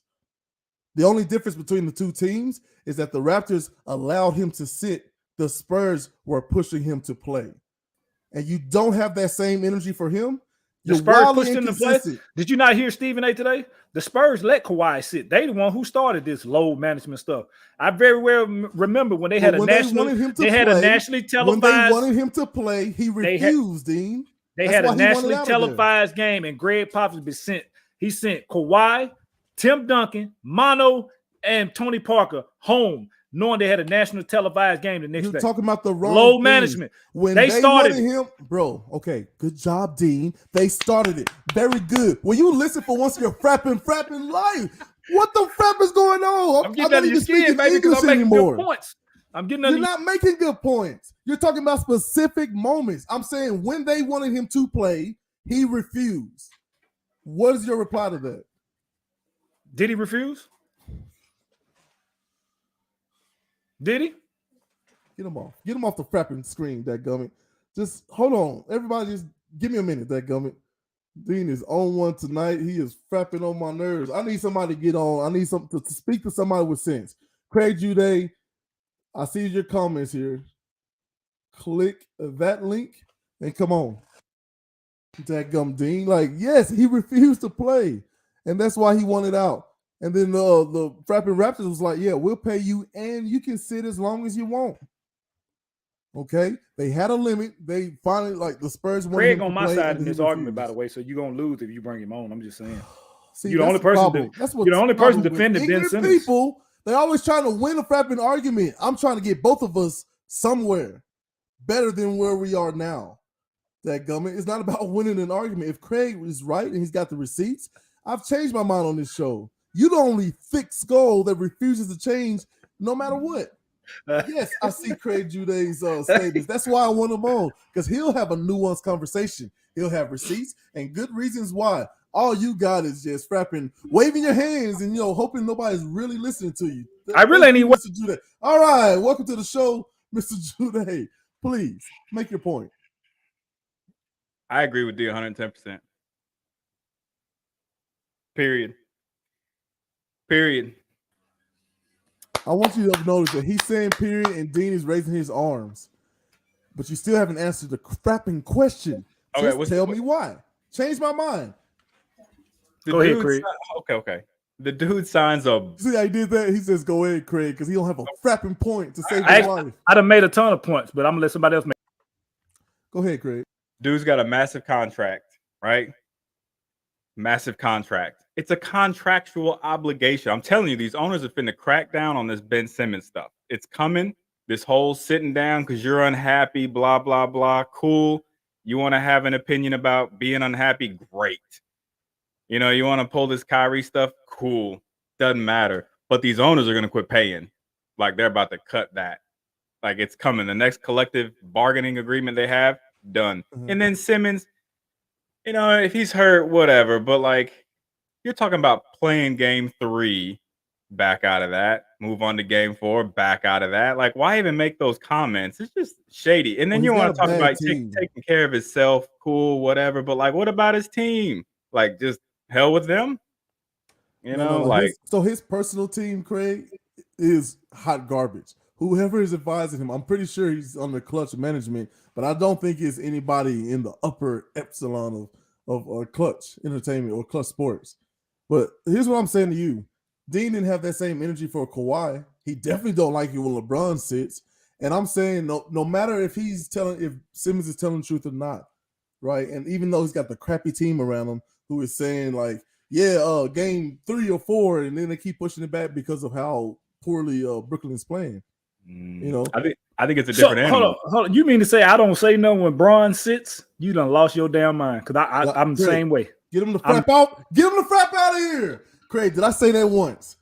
Speaker 1: The only difference between the two teams is that the Raptors allowed him to sit. The Spurs were pushing him to play. And you don't have that same energy for him.
Speaker 2: The Spurs pushed him to play. Did you not hear Stephen A. today? The Spurs let Kawhi sit. They the one who started this load management stuff. I very well remember when they had a nationally televised.
Speaker 1: When they wanted him to play, he refused, Dean.
Speaker 2: They had a nationally televised game, and Greg Popovich sent Kawhi, Tim Duncan, Mono, and Tony Parker home, knowing they had a national televised game the next day.
Speaker 1: You're talking about the wrong
Speaker 2: load management.
Speaker 1: When they started him, bro. Okay, good job, Dean. They started it. Very good. Will you listen for once you're frapping life? What the frap is going on?
Speaker 2: I'm getting out of your skin, baby, because I'm making good points. You're
Speaker 1: not making good points. You're talking about specific moments. I'm saying when they wanted him to play, he refused. What is your reply to that?
Speaker 2: Did he refuse? Did he?
Speaker 1: Get him off. Get him off the frapping screen, that gummit. Just hold on. Everybody just give me a minute, that gummit. Dean is on one tonight. He is frapping on my nerves. I need somebody to get on. I need something to speak to somebody with sense. Craig Jude, I see your comments here. Click that link and come on. That gum Dean. Like, yes, he refused to play. And that's why he wanted out. And then the Frapping Raptors was like, yeah, we'll pay you and you can sit as long as you want. Okay? They had a limit. They finally, like, the Spurs wanted
Speaker 2: Craig
Speaker 1: him
Speaker 2: on
Speaker 1: to
Speaker 2: my
Speaker 1: play,
Speaker 2: side in this argument, by the way, so you're going to lose if you bring him on. I'm just saying.
Speaker 1: See,
Speaker 2: you're the only person defending Ben Simmons.
Speaker 1: People, they're always trying to win a frapping argument. I'm trying to get both of us somewhere better than where we are now. That gummit. It's not about winning an argument. If Craig is right and he's got the receipts, I've changed my mind on this show. You the only thick skull that refuses to change no matter what. Yes, I see Craig Jude's statements. That's why I want him on, because he'll have a nuanced conversation. He'll have receipts and good reasons why. All you got is just frapping, waving your hands and, hoping nobody's really listening to you.
Speaker 2: I really need
Speaker 1: Mr. Jude. All right, welcome to the show, Mr. Jude. Please make your point.
Speaker 3: I agree with D 110%. Period.
Speaker 1: I want you to notice that he's saying period and Dean is raising his arms. But you still haven't answered the frapping question.
Speaker 3: Okay,
Speaker 1: Just tell me why. Change my mind.
Speaker 2: Go ahead, Craig.
Speaker 3: Okay. The dude signs a.
Speaker 1: See, I did that. He says, "Go ahead, Craig," because he don't have a frapping point to save his
Speaker 2: I
Speaker 1: life.
Speaker 2: done made a ton of points, but I'm gonna let somebody else make.
Speaker 1: Go ahead, Craig.
Speaker 3: Dude's got a massive contract, right? Massive contract. It's a contractual obligation. I'm telling you, these owners are finna crack down on this Ben Simmons stuff. It's coming. This whole sitting down because you're unhappy, blah, blah, blah. Cool. You want to have an opinion about being unhappy? Great. You know, you want to pull this Kyrie stuff? Cool. Doesn't matter. But these owners are going to quit paying. Like they're about to cut that. Like it's coming. The next collective bargaining agreement they have, done. And then Simmons, you know, if he's hurt, whatever. But like, you're talking about playing game 3, back out of that. Move on to game 4, back out of that. Like, why even make those comments? It's just shady. And then you want to talk about taking care of himself, cool, whatever. But like, what about his team? Like, just hell with them. You know, like
Speaker 1: his personal team, Craig, is hot garbage. Whoever is advising him, I'm pretty sure he's under Clutch management, but I don't think it's anybody in the upper epsilon of Clutch Entertainment or Clutch Sports. But here's what I'm saying to you. Dean didn't have that same energy for Kawhi. He definitely don't like it when LeBron sits. And I'm saying no matter if Simmons is telling the truth or not, right? And even though he's got the crappy team around him who is saying like, yeah, game 3 or 4, and then they keep pushing it back because of how poorly Brooklyn's playing. You know,
Speaker 3: I think it's a different animal.
Speaker 2: Hold on. You mean to say I don't say no when Bron sits? You done lost your damn mind because I'm the same way.
Speaker 1: Get him the frap out. Get him the frap out of here. Craig, did I say that once?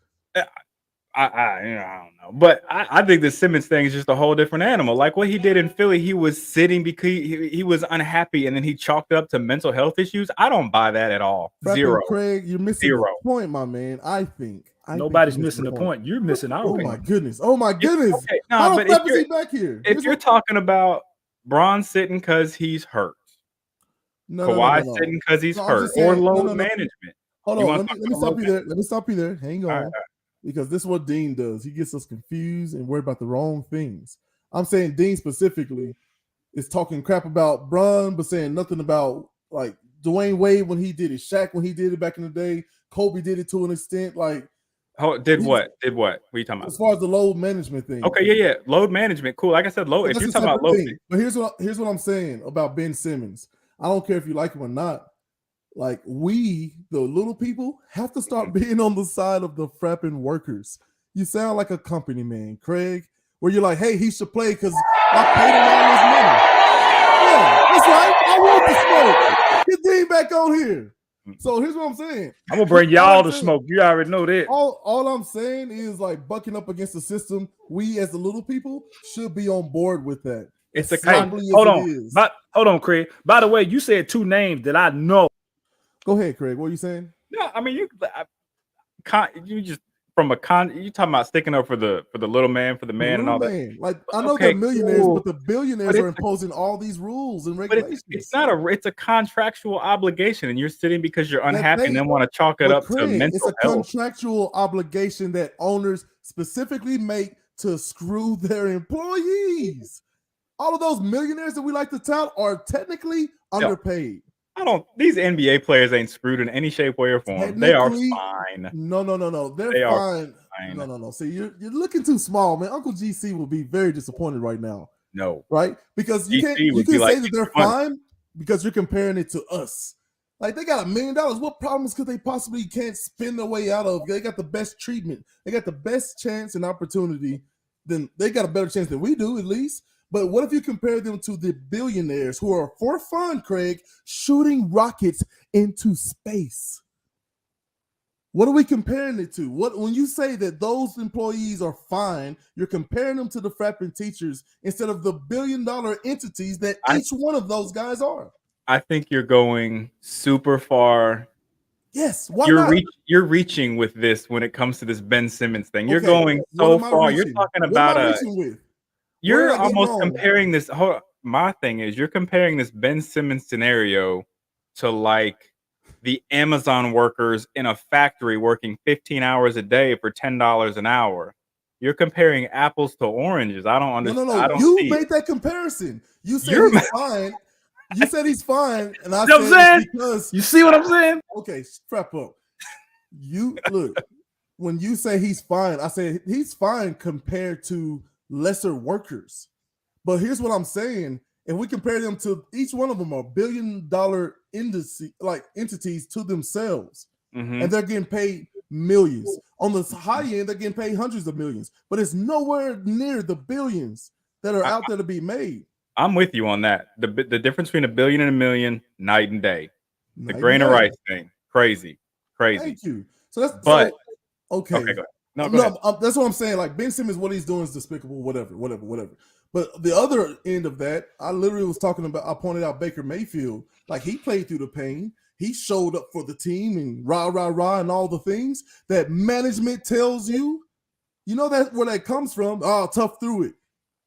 Speaker 3: I don't know, but I think the Simmons thing is just a whole different animal. Like what he did in Philly, he was sitting because he was unhappy, and then he chalked it up to mental health issues. I don't buy that at all. Zero.
Speaker 1: Craig, you're missing the point, my man. I think
Speaker 2: nobody's missing the point. You're missing out.
Speaker 1: Oh my goodness! Okay.
Speaker 3: No, but
Speaker 1: if you're back here,
Speaker 3: if you're talking about Bron sitting because he's hurt, Kawhi sitting because he's hurt, or load management.
Speaker 1: Hold on, let me stop you there. Let me stop you there. Hang on. Because this is what Dean does. He gets us confused and worried about the wrong things. I'm saying Dean specifically is talking crap about Bron, but saying nothing about like Dwayne Wade when he did it, Shaq when he did it back in the day, Kobe did it to an extent. Like,
Speaker 3: did what? What are you talking about?
Speaker 1: As far as the load management thing.
Speaker 3: Okay, yeah, load management, cool. Like I said, load. If you're talking about load,
Speaker 1: but here's what I'm saying about Ben Simmons. I don't care if you like him or not. Like we, the little people, have to start being on the side of the frapping workers. You sound like a company man, Craig, where you're like, hey, he should play because I paid him all his money. Yeah, that's right. I want the smoke. Get Dean back on here. So here's what I'm saying.
Speaker 2: I'm gonna bring y'all the smoke. You already know that.
Speaker 1: All I'm saying is like bucking up against the system. We as the little people should be on board with that.
Speaker 3: It's a
Speaker 2: hold on, Craig. By the way, you said 2 names that I know.
Speaker 1: Go ahead, Craig. What are you saying?
Speaker 3: No, I mean you just you talking about sticking up for the little man, for the man, and all that.
Speaker 1: Like I know they're millionaires, but the billionaires are imposing all these rules and regulations.
Speaker 3: But it's a contractual obligation, and you're sitting because you're unhappy and then want to chalk it up to mental health.
Speaker 1: It's a contractual obligation that owners specifically make to screw their employees. All of those millionaires that we like to tout are technically underpaid.
Speaker 3: These NBA players ain't screwed in any shape, way, or form. They are fine.
Speaker 1: No. They're fine. No. See, you're looking too small, man. Uncle GC will be very disappointed right now.
Speaker 3: No.
Speaker 1: Right? Because you can say that they're fine because you're comparing it to us. Like they got $1 million. What problems could they possibly can't spend their way out of? They got the best treatment. They got the best chance and opportunity. Then they got a better chance than we do, at least. But what if you compare them to the billionaires who are, for fun, Craig, shooting rockets into space? What are we comparing it to? When you say that those employees are fine, you're comparing them to the frapping teachers instead of the billion-dollar entities that each one of those guys are.
Speaker 3: I think you're going super far.
Speaker 1: Yes, why not?
Speaker 3: You're reaching with this when it comes to this Ben Simmons thing. You're going so far. You're talking about You're almost comparing this. My thing is, you're comparing this Ben Simmons scenario to like the Amazon workers in a factory working 15 hours a day for $10 an hour. You're comparing apples to oranges. I don't understand.
Speaker 1: No. You made that comparison. You said he's fine. You said he's fine, and I
Speaker 2: You know what I'm
Speaker 1: said
Speaker 2: saying?
Speaker 1: it's because
Speaker 2: You see what I'm saying?
Speaker 1: okay, strap up. You look when you say he's fine, I say he's fine compared to lesser workers. But here's what I'm saying: if we compare them to each one of them are $1 billion industry like entities to themselves,
Speaker 3: Mhm.
Speaker 1: and they're getting paid millions. On the high end, they're getting paid hundreds of millions, but it's nowhere near the billions that are out there to be made.
Speaker 3: I'm with you on that. The difference between $1 billion and $1 million, night and day. The
Speaker 1: Night and
Speaker 3: grain of
Speaker 1: day.
Speaker 3: rice thing, crazy.
Speaker 1: Thank you. So that's
Speaker 3: But
Speaker 1: okay.
Speaker 3: okay, go ahead. No, go ahead.
Speaker 1: That's what I'm saying. Like Ben Simmons, what he's doing is despicable. Whatever. But the other end of that, I literally was talking about. I pointed out Baker Mayfield. Like he played through the pain. He showed up for the team and rah and all the things that management tells you. You know that where that comes from. Oh, tough through it.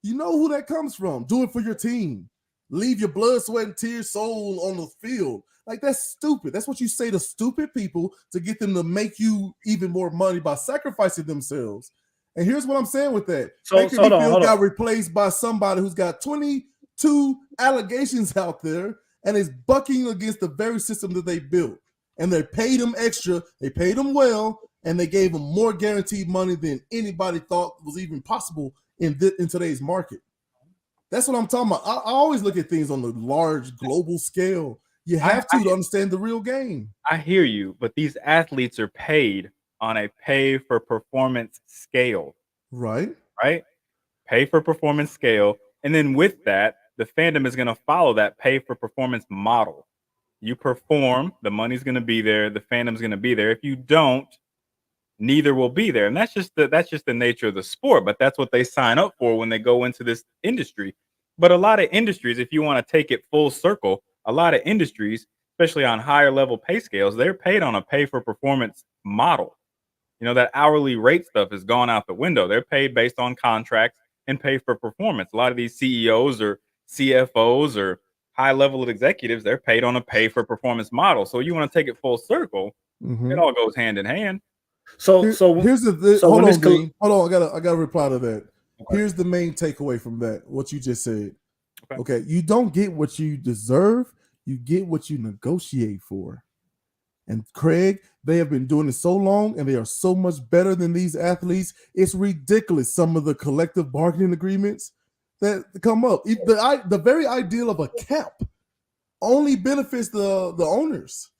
Speaker 1: You know who that comes from. Do it for your team. Leave your blood, sweat, and tears, soul on the field. Like that's stupid. That's what you say to stupid people to get them to make you even more money by sacrificing themselves. And here's what I'm saying with that. Baker Mayfield got replaced by somebody who's got 22 allegations out there and is bucking against the very system that they built. And they paid him extra. They paid him well, and they gave him more guaranteed money than anybody thought was even possible in today's market. That's what I'm talking about. I always look at things on the large global scale. You have to understand the real game.
Speaker 3: I hear you, but these athletes are paid on a pay for performance scale.
Speaker 1: Right.
Speaker 3: Pay for performance scale. And then with that, the fandom is going to follow that pay for performance model. You perform, the money's going to be there, the fandom's going to be there. If you don't, neither will be there. And that's just the nature of the sport, but that's what they sign up for when they go into this industry. But a lot of industries, if you want to take it full circle, a lot of industries, especially on higher level pay scales, they're paid on a pay for performance model. You know, that hourly rate stuff has gone out the window. They're paid based on contracts and pay for performance. A lot of these CEOs or CFOs or high level executives, they're paid on a pay for performance model. So you want to take it full circle, it all goes hand in hand.
Speaker 1: Here's the hold on, Dean. Hold on, I gotta reply to that. Okay. Here's the main takeaway from that, what you just said. Okay, you don't get what you deserve, you get what you negotiate for. And Craig, they have been doing it so long and they are so much better than these athletes. It's ridiculous, some of the collective bargaining agreements that come up. The very ideal of a cap only benefits the owners.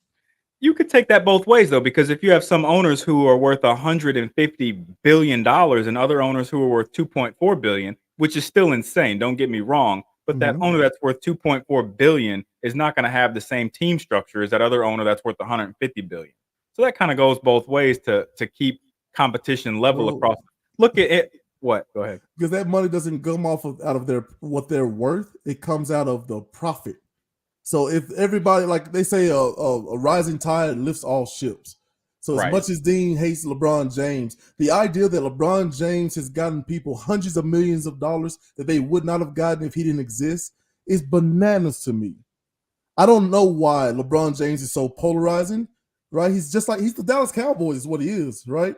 Speaker 3: You could take that both ways, though, because if you have some owners who are worth $150 billion and other owners who are worth $2.4 billion, which is still insane, don't get me wrong, but that owner that's worth $2.4 billion is not going to have the same team structure as that other owner that's worth $150 billion. So that kind of goes both ways to keep competition level across. Look at it. What? Go ahead.
Speaker 1: Because that money doesn't come out of their what they're worth. It comes out of the profit. So if everybody, like they say, a rising tide lifts all ships. So as much as Dean hates LeBron James, the idea that LeBron James has gotten people hundreds of millions of dollars that they would not have gotten if he didn't exist is bananas to me. I don't know why LeBron James is so polarizing, right? He's the Dallas Cowboys is what he is, right?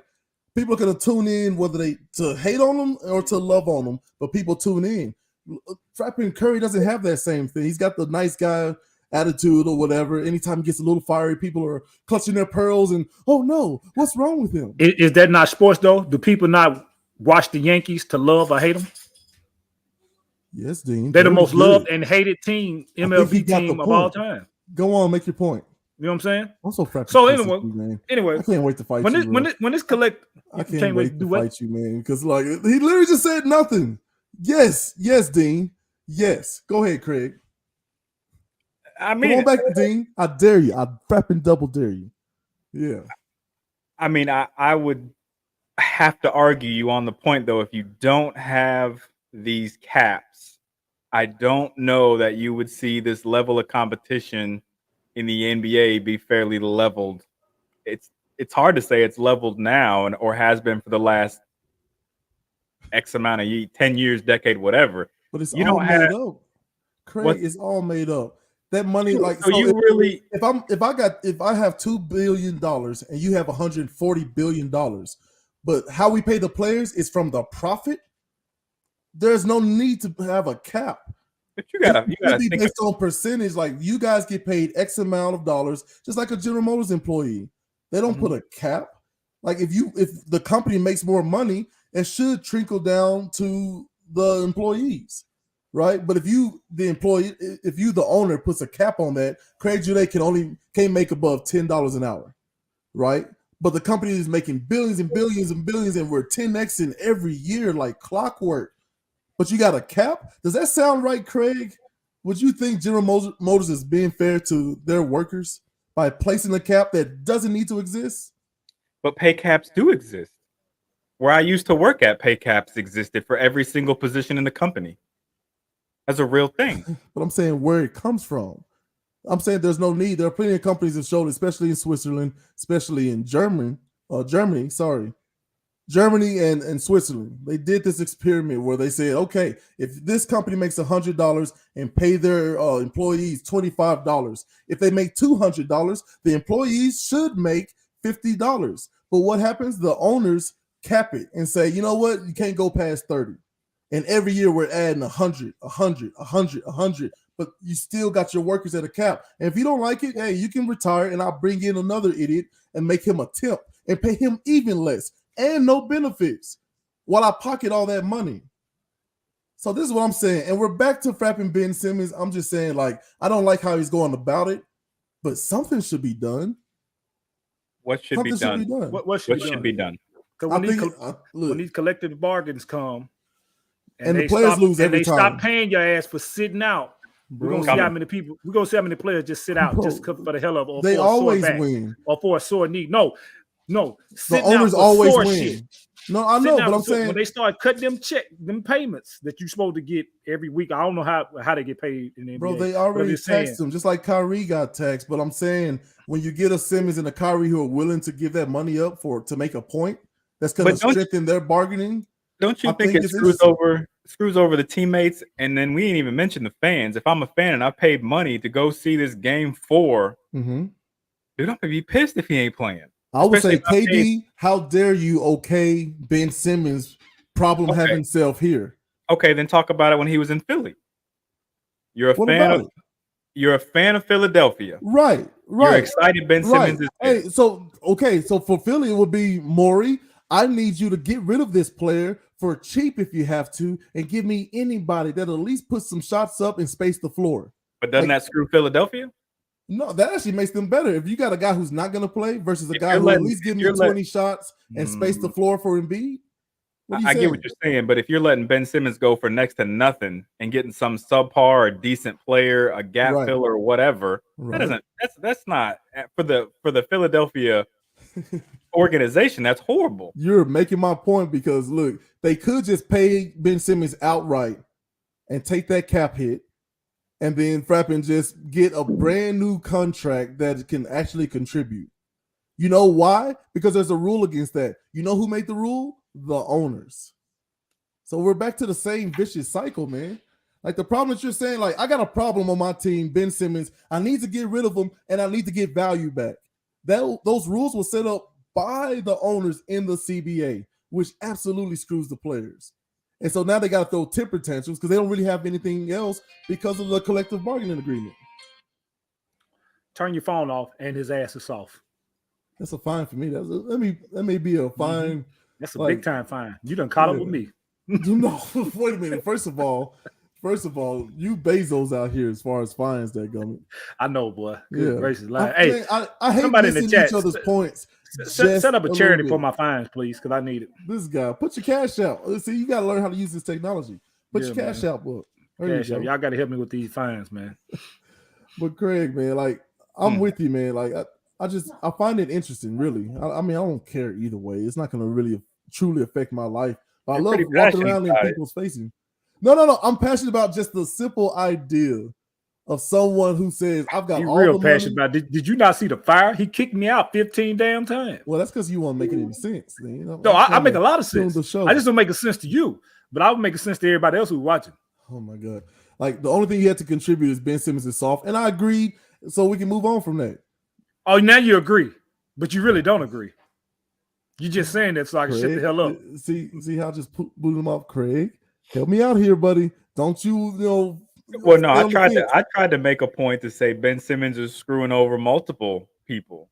Speaker 1: People are going to tune in whether they to hate on him or to love on him, but people tune in. Trapping Curry doesn't have that same thing. He's got the nice guy attitude or whatever. Anytime he gets a little fiery, people are clutching their pearls and, oh no, what's wrong with him?
Speaker 2: Is that not sports though? Do people not watch the Yankees to love or hate them?
Speaker 1: Yes, Dean.
Speaker 2: They're the most loved and hated team, MLB team of all time.
Speaker 1: Go on, make your point.
Speaker 2: You know what I'm saying?
Speaker 1: I'm so frapping.
Speaker 2: So anyway,
Speaker 1: I can't wait to fight
Speaker 2: when
Speaker 1: you.
Speaker 2: When this collect,
Speaker 1: I can't wait to fight you, man. Because like he literally just said nothing. Yes, Dean. Yes. Go ahead, Craig.
Speaker 3: I mean,
Speaker 1: come on back, Dean. I dare you. I frapping double dare you. Yeah.
Speaker 3: I mean, I would have to argue you on the point though. If you don't have these caps, I don't know that you would see this level of competition in the NBA be fairly leveled. It's hard to say it's leveled now or has been for the last X amount of 10 years, decade, whatever.
Speaker 1: But it's all made up. Craig, it's all made up. That money, like,
Speaker 3: so you really,
Speaker 1: if I have $2 billion and you have $140 billion, but how we pay the players is from the profit. There's no need to have a cap.
Speaker 3: But you gotta
Speaker 1: be
Speaker 3: think.
Speaker 1: based on percentage. Like you guys get paid X amount of dollars, just like a General Motors employee. They don't put a cap. Like if the company makes more money, it should trickle down to the employees, right? But if you the owner puts a cap on that, Craig Jude can't make above $10 an hour, right? But the company is making billions and billions and billions, and we're 10xing every year like clockwork. But you got a cap? Does that sound right, Craig? Would you think General Motors is being fair to their workers by placing a cap that doesn't need to exist?
Speaker 3: But pay caps do exist. Where I used to work at, pay caps existed for every single position in the company. That's a real thing.
Speaker 1: But I'm saying where it comes from. I'm saying there's no need. There are plenty of companies that showed, especially in Switzerland, especially in Germany, Germany and Switzerland. They did this experiment where they said, okay, if this company makes $100 and pay their employees $25, if they make $200, the employees should make $50. But what happens? The owners cap it and say, you know what? You can't go past 30. And every year we're adding 100, 100, 100, 100. But you still got your workers at a cap. And if you don't like it, hey, you can retire and I'll bring in another idiot and make him a temp and pay him even less and no benefits while I pocket all that money. So this is what I'm saying. And we're back to frapping Ben Simmons. I'm just saying, like, I don't like how he's going about it, but something should be done.
Speaker 3: What should be done?
Speaker 2: What should be done? Because when these collective bargains come,
Speaker 1: and the players lose every time,
Speaker 2: stop paying your ass for sitting out. We're gonna see how many people. We're gonna see how many players just sit out just for the hell of it. Or
Speaker 1: they
Speaker 2: for
Speaker 1: always
Speaker 2: a sore back,
Speaker 1: win,
Speaker 2: or for a sore knee. No.
Speaker 1: The owners always win. Shit. No, I know, but I'm saying
Speaker 2: when they start cutting them payments that you're supposed to get every week. I don't know how they get paid in the NBA.
Speaker 1: Bro, they already taxed them, just like Kyrie got taxed. But I'm saying when you get a Simmons and a Kyrie who are willing to give that money up to make a point, that's going to strengthen their bargaining.
Speaker 3: Don't you think it screws over the teammates? And then we ain't even mentioned the fans. If I'm a fan and I paid money to go see this game 4, dude, I'm gonna be pissed if he ain't playing.
Speaker 1: I would say, KD, how dare you Ben Simmons problem having self here?
Speaker 3: Okay, then talk about it when he was in Philly. You're a fan of Philadelphia.
Speaker 1: Right.
Speaker 3: You're excited Ben Simmons is
Speaker 1: here. Hey, so for Philly, it would be Morey. I need you to get rid of this player for cheap if you have to, and give me anybody that at least put some shots up and space the floor.
Speaker 3: But doesn't that screw Philadelphia?
Speaker 1: No, that actually makes them better. If you got a guy who's not going to play versus a guy who at least give me 20 shots and space the floor for Embiid.
Speaker 3: I get what you're saying, but if you're letting Ben Simmons go for next to nothing and getting some subpar or decent player, a gap filler or whatever, that's not for the Philadelphia organization. That's horrible.
Speaker 1: You're making my point because look, they could just pay Ben Simmons outright and take that cap hit, and then Frappin just get a brand new contract that can actually contribute. You know why? Because there's a rule against that. You know who made the rule? The owners. So we're back to the same vicious cycle, man. Like the problem that you're saying, like I got a problem on my team, Ben Simmons. I need to get rid of him and I need to get value back. Those rules were set up by the owners in the CBA, which absolutely screws the players. And so now they got to throw temper tantrums because they don't really have anything else because of the collective bargaining agreement.
Speaker 2: Turn your phone off and his ass is off.
Speaker 1: That's a fine for me. That may be a fine.
Speaker 2: That's a big time fine. You done caught up with me.
Speaker 1: No, wait a minute. First of all, you Bezos out here as far as fines that go.
Speaker 2: I know, boy.
Speaker 1: Good
Speaker 2: gracious.
Speaker 1: Hey, I hate somebody in the chat. Each other's points.
Speaker 2: Set up a charity for my fines, please, because I need it.
Speaker 1: This guy, put your cash out. See, you got to learn how to use this technology. Put your cash out, book.
Speaker 2: Y'all got to help me with these fines, man.
Speaker 1: But Craig, man, like I'm with you, man. Like I find it interesting, really. I mean, I don't care either way. It's not going to really truly affect my life. But I love walking around in people's faces. No. I'm passionate about just the simple idea of someone who says, I've got all
Speaker 2: real
Speaker 1: the
Speaker 2: passionate
Speaker 1: money.
Speaker 2: about. Did you not see the fire? He kicked me out 15 damn times.
Speaker 1: Well, that's because you won't make any sense. Then, you know?
Speaker 2: No, I make a lot of sense. I just don't make a sense to you, but I would make a sense to everybody else who's watching.
Speaker 1: Oh my God. Like the only thing you had to contribute is Ben Simmons is soft. And I agreed, so we can move on from that.
Speaker 2: Oh, now you agree, but you really don't agree. You're just saying that so I can shut the hell up.
Speaker 1: See how I just booted him off, Craig? Help me out here, buddy. Don't you
Speaker 3: Well, no,
Speaker 1: stay on the fence.
Speaker 3: I tried to make a point to say Ben Simmons is screwing over multiple people,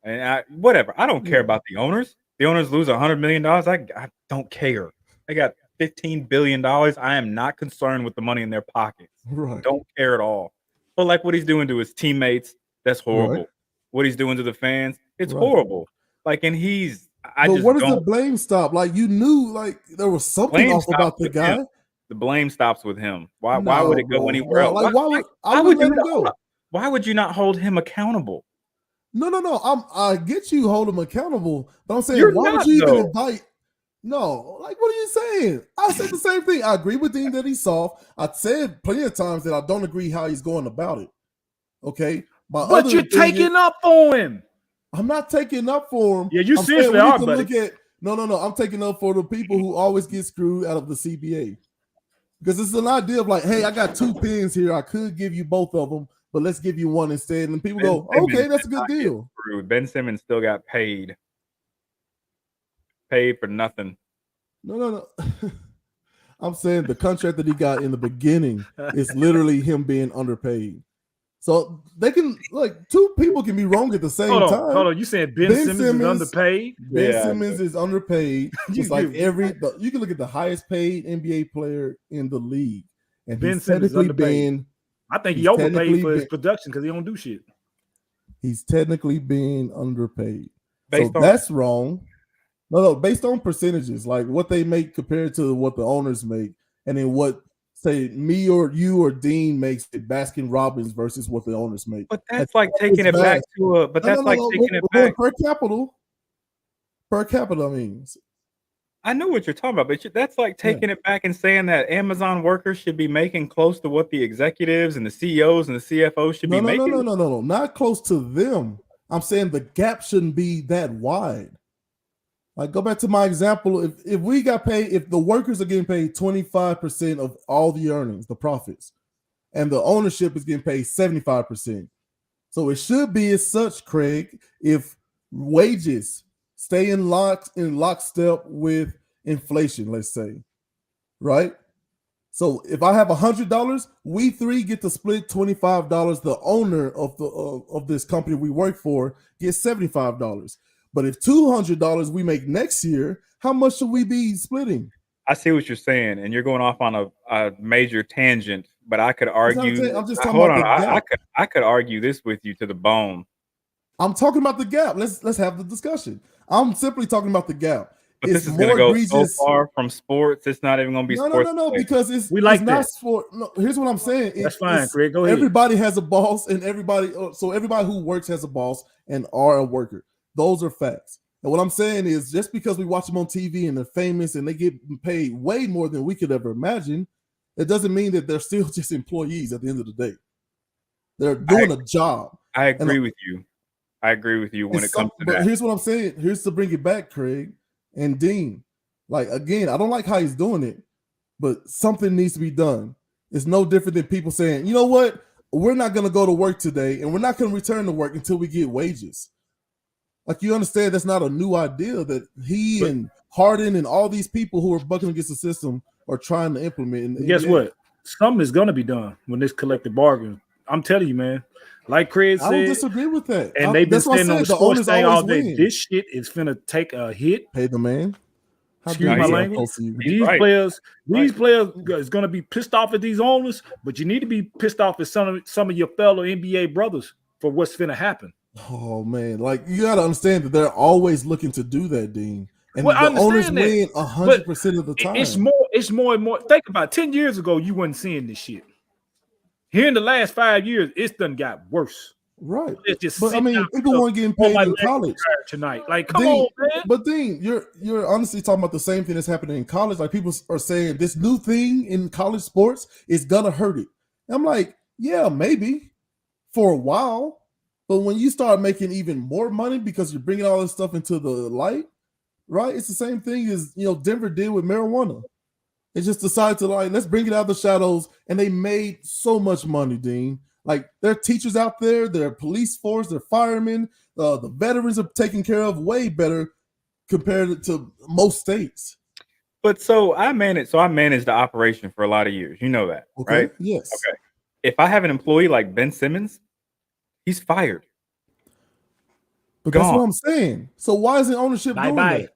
Speaker 3: and whatever. I don't care about the owners. The owners lose $100 million. I don't care. They got $15 billion. I am not concerned with the money in their pockets.
Speaker 1: Right.
Speaker 3: Don't care at all. But like what he's doing to his teammates, that's horrible.
Speaker 1: Right.
Speaker 3: What he's doing to the fans, it's
Speaker 1: Right.
Speaker 3: horrible. Like, and I
Speaker 1: But
Speaker 3: just
Speaker 1: where does
Speaker 3: don't.
Speaker 1: the blame stop? Like, you knew, like, there was something
Speaker 3: Blame
Speaker 1: off
Speaker 3: stops
Speaker 1: about the
Speaker 3: with
Speaker 1: guy.
Speaker 3: him. The blame stops with him. Why
Speaker 1: No,
Speaker 3: would it go
Speaker 1: bro,
Speaker 3: anywhere else?
Speaker 1: Like, I would let him go.
Speaker 3: Why would you not hold him accountable?
Speaker 1: No. I get you hold him accountable, but I'm saying,
Speaker 3: You're
Speaker 1: why
Speaker 3: not,
Speaker 1: would you even
Speaker 3: though.
Speaker 1: invite? No, like, what are you saying? I said the same thing. I agree with Dean that he's soft. I said plenty of times that I don't agree how he's going about it. Okay,
Speaker 2: but you're taking up for him.
Speaker 1: I'm not taking up for him.
Speaker 2: Yeah, you
Speaker 1: I'm
Speaker 2: seriously
Speaker 1: saying we
Speaker 2: are,
Speaker 1: need to
Speaker 2: buddy.
Speaker 1: look at. No. I'm taking up for the people who always get screwed out of the CBA. Because it's an idea of like, hey, I got 2 pins here. I could give you both of them, but let's give you one instead. And people go, okay, that's a good deal.
Speaker 3: Ben Simmons still got paid. Paid for nothing.
Speaker 1: No. I'm saying the contract that he got in the beginning is literally him being underpaid. So they can, like, 2 people can be wrong at the same time.
Speaker 2: Hold on. You saying Ben Simmons is underpaid?
Speaker 1: Ben Simmons is underpaid. Just like you can look at the highest paid NBA player in the league, and
Speaker 2: Ben
Speaker 1: he's
Speaker 2: Simmons
Speaker 1: technically
Speaker 2: underpaid. I think he overpaid for his production because he don't do shit.
Speaker 1: He's technically being underpaid. That's wrong. No, based on percentages, like what they make compared to what the owners make, and then what, say, me or you or Dean makes at Baskin Robbins versus what the owners make.
Speaker 3: But that's like taking it back to a. But that's like taking it back
Speaker 1: per capita. Per capita means.
Speaker 3: I know what you're talking about, but that's like taking it back and saying that Amazon workers should be making close to what the executives and the CEOs and the CFOs should be making.
Speaker 1: No, not close to them. I'm saying the gap shouldn't be that wide. Like, go back to my example. If we got paid, if the workers are getting paid 25% of all the earnings, the profits, and the ownership is getting paid 75%. So it should be as such, Craig, if wages stay in lockstep with inflation, let's say, right? So if I have $100, we 3 get to split $25. The owner of this company we work for gets $75. But if $200 we make next year, how much should we be splitting?
Speaker 3: I see what you're saying, and you're going off on a major tangent. But I could argue.
Speaker 1: I'm just talking about the gap.
Speaker 3: I could argue this with you to the bone.
Speaker 1: I'm talking about the gap. Let's have the discussion. I'm simply talking about the gap.
Speaker 3: But this is going to go so far from sports. It's not even going to be sports.
Speaker 1: No, because it's not sport. No, here's what I'm saying.
Speaker 2: That's fine, Craig. Go ahead.
Speaker 1: Everybody has a boss, and everybody who works has a boss and are a worker. Those are facts. And what I'm saying is, just because we watch them on TV and they're famous and they get paid way more than we could ever imagine, it doesn't mean that they're still just employees at the end of the day. They're doing a job.
Speaker 3: I agree with you. I agree with you when it comes to that.
Speaker 1: But here's what I'm saying. Here's to bring it back, Craig and Dean. Like, again, I don't like how he's doing it, but something needs to be done. It's no different than people saying, you know what? We're not going to go to work today, and we're not going to return to work until we get wages. Like, you understand that's not a new idea that and Harden and all these people who are bucking against the system are trying to implement.
Speaker 2: And guess what? Something is going to be done when this collective bargain. I'm telling you, man. Like Craig said,
Speaker 1: I don't disagree with that.
Speaker 2: And they've been saying on the sports thing all day. Win. This shit is finna take a hit.
Speaker 1: Pay the man.
Speaker 2: Excuse my language. These players is gonna be pissed off at these owners, but you need to be pissed off at some of your fellow NBA brothers for what's finna happen.
Speaker 1: Oh man, like, you gotta understand that they're always looking to do that, Dean. And
Speaker 2: the
Speaker 1: owners win 100% of the time.
Speaker 2: It's more and more. Think about it. 10 years ago, you wasn't seeing this shit. Here in the last 5 years, it's done got worse.
Speaker 1: Right. But I mean, people weren't getting paid in college
Speaker 2: tonight. Like, come on, man.
Speaker 1: But Dean, you're honestly talking about the same thing that's happening in college. Like, people are saying this new thing in college sports is gonna hurt it. And I'm like, yeah, maybe for a while. But when you start making even more money because you're bringing all this stuff into the light, right? It's the same thing as, Denver did with marijuana. They just decided to, like, let's bring it out of the shadows, and they made so much money, Dean. Like, there are teachers out there, there are police force, there are firemen, the veterans are taken care of way better compared to most states.
Speaker 3: But so I managed the operation for a lot of years. You know that,
Speaker 1: Okay.
Speaker 3: right?
Speaker 1: Yes.
Speaker 3: Okay. If I have an employee like Ben Simmons, he's fired.
Speaker 1: But that's
Speaker 3: Gone.
Speaker 1: what I'm saying. So why isn't ownership doing
Speaker 2: Bye-bye.
Speaker 1: that?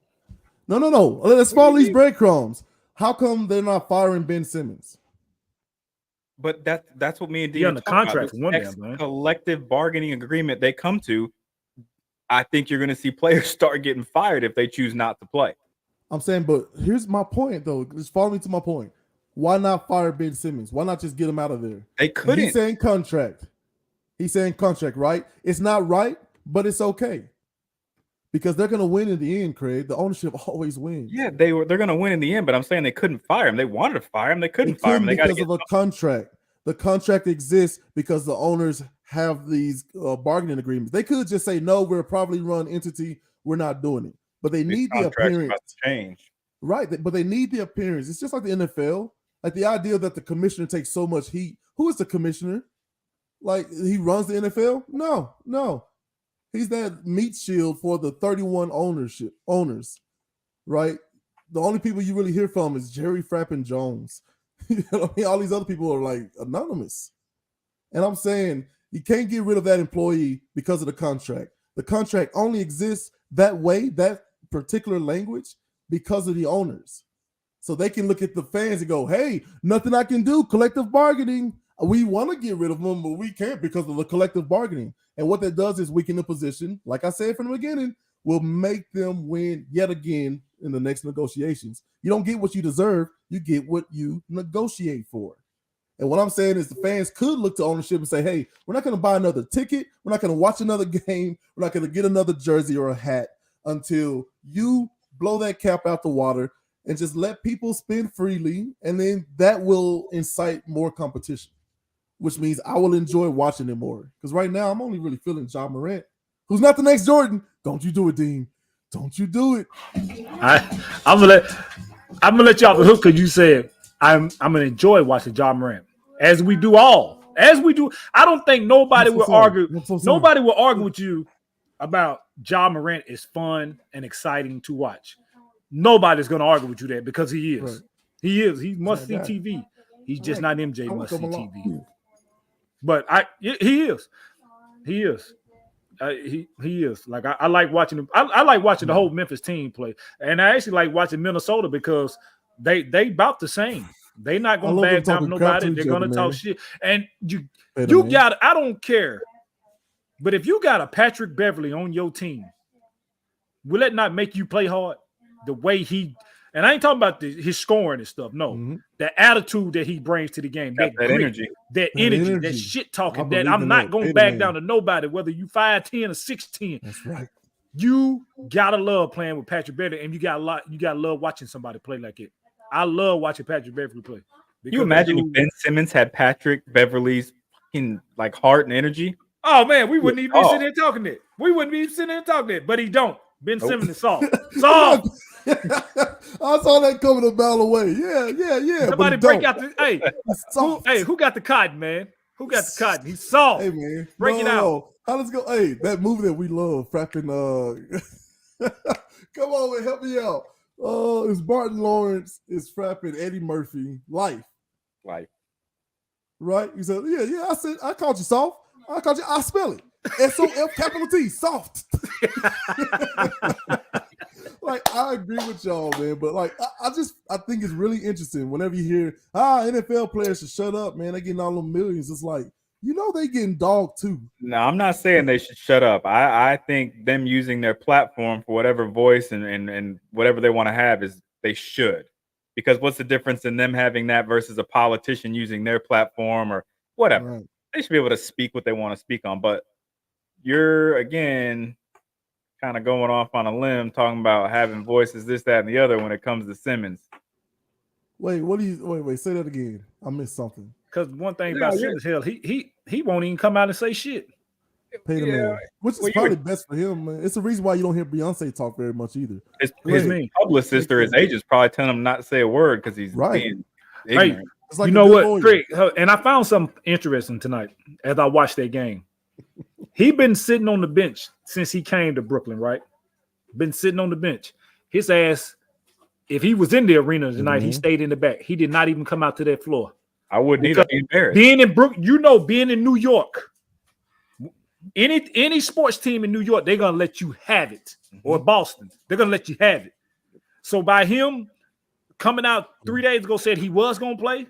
Speaker 1: No. Let's follow these breadcrumbs. How come they're not firing Ben Simmons?
Speaker 3: But that's what me and
Speaker 2: He
Speaker 3: Dean
Speaker 2: on the
Speaker 3: talk about.
Speaker 2: contract
Speaker 3: This
Speaker 2: for one
Speaker 3: next
Speaker 2: damn, man.
Speaker 3: collective bargaining agreement they come to, I think you're going to see players start getting fired if they choose not to play.
Speaker 1: I'm saying, but here's my point, though. Just follow me to my point. Why not fire Ben Simmons? Why not just get him out of there?
Speaker 3: They
Speaker 1: And
Speaker 3: couldn't.
Speaker 1: he's saying contract. He's saying contract, right? It's not right, but it's okay. Because they're going to win in the end, Craig. The ownership always wins.
Speaker 3: Yeah, they're going to win in the end, but I'm saying they couldn't fire him. They wanted to fire him. They couldn't fire him. They got to
Speaker 1: because
Speaker 3: get
Speaker 1: of a contract. The contract exists because the owners have these bargaining agreements. They could just say, no, we're a privately run entity. We're not doing it. But they need the appearance.
Speaker 3: About to change.
Speaker 1: Right. But they need the appearance. It's just like the NFL. Like the idea that the commissioner takes so much heat. Who is the commissioner? Like he runs the NFL? No. He's that meat shield for the 31 owners, right? The only people you really hear from is Jerry Frappin Jones. You know what I mean? All these other people are like anonymous. And I'm saying you can't get rid of that employee because of the contract. The contract only exists that way, that particular language, because of the owners. So they can look at the fans and go, hey, nothing I can do, collective bargaining. We want to get rid of them, but we can't because of the collective bargaining. And what that does is weaken the position. Like I said from the beginning, will make them win yet again in the next negotiations. You don't get what you deserve. You get what you negotiate for. And what I'm saying is the fans could look to ownership and say, hey, we're not going to buy another ticket. We're not going to watch another game. We're not going to get another jersey or a hat until you blow that cap out the water and just let people spend freely. And then that will incite more competition, which means I will enjoy watching it more. Because right now I'm only really feeling Ja Morant, who's not the next Jordan. Don't you do it, Dean. Don't you do it.
Speaker 2: I'm gonna let you off the hook because you said I'm gonna enjoy watching Ja Morant. As we do. I don't think nobody will argue. Nobody will argue with you about Ja Morant is fun and exciting to watch. Nobody's gonna argue with you there because he is. Right. He is. He must see TV. He's just not MJ must see TV. But he is. He is. He is. Like I like watching him. I like watching the whole Memphis team play, and I actually like watching Minnesota because they about the same. They're not gonna bag down nobody. They're gonna talk shit. And you got. I don't care. But if you got a Patrick Beverly on your team, will it not make you play hard? The way he, and I ain't talking about his scoring and stuff. No, the attitude that he brings to the game, that energy, that shit talking. That I'm not gonna back down to nobody, whether you 5'10" or 6'10".
Speaker 1: That's right.
Speaker 2: You gotta love playing with Patrick Beverly, and you gotta love watching somebody play like it. I love watching Patrick Beverly play.
Speaker 3: You imagine if Ben Simmons had Patrick Beverly's fucking like heart and energy?
Speaker 2: Oh man, we wouldn't even be sitting there talking that. We wouldn't be sitting there talking that, but he don't. Ben Simmons is soft. Soft.
Speaker 1: I saw that coming a mile away. Yeah.
Speaker 2: Somebody break out the who got the cotton, man? Who got the cotton? He's soft.
Speaker 1: Hey man,
Speaker 2: break it out.
Speaker 1: Let's go. Hey, that movie that we love, frapping. Come on, man, help me out. It's Martin Lawrence. It's frapping Eddie Murphy. Life. Right? He said, yeah. I said I called you soft. I spell it. SOF capital T, soft. Like, I agree with y'all, man. But like, I think it's really interesting whenever you hear, NFL players should shut up, man. They're getting all them millions. It's like, they getting dogged too.
Speaker 3: No, I'm not saying they should shut up. I think them using their platform for whatever voice and whatever they want to have is they should. Because what's the difference in them having that versus a politician using their platform or whatever? Right. They should be able to speak what they want to speak on. But you're, again, kind of going off on a limb talking about having voices, this, that, and the other when it comes to Simmons.
Speaker 1: Wait, say that again. I missed something.
Speaker 2: Because one thing about Simmons, hell, he won't even come out and say shit.
Speaker 1: Pay the man. Which is probably best for him, man. It's the reason why you don't hear Beyonce talk very much either.
Speaker 3: His publicist or his agent's probably telling him not to say a word because he's being ignorant.
Speaker 2: Like, you know what, Craig? And I found something interesting tonight as I watched that game. He been sitting on the bench since he came to Brooklyn, right? Been sitting on the bench. His ass If he was in the arena tonight, he
Speaker 1: Mhm.
Speaker 2: stayed in the back. He did not even come out to that floor.
Speaker 3: I wouldn't either. I'd be embarrassed.
Speaker 2: Being in being in New York, any sports team in New York, they're gonna let you have it. Or Boston, they're gonna let you have it. So by him coming out 3 days ago, said he was gonna play,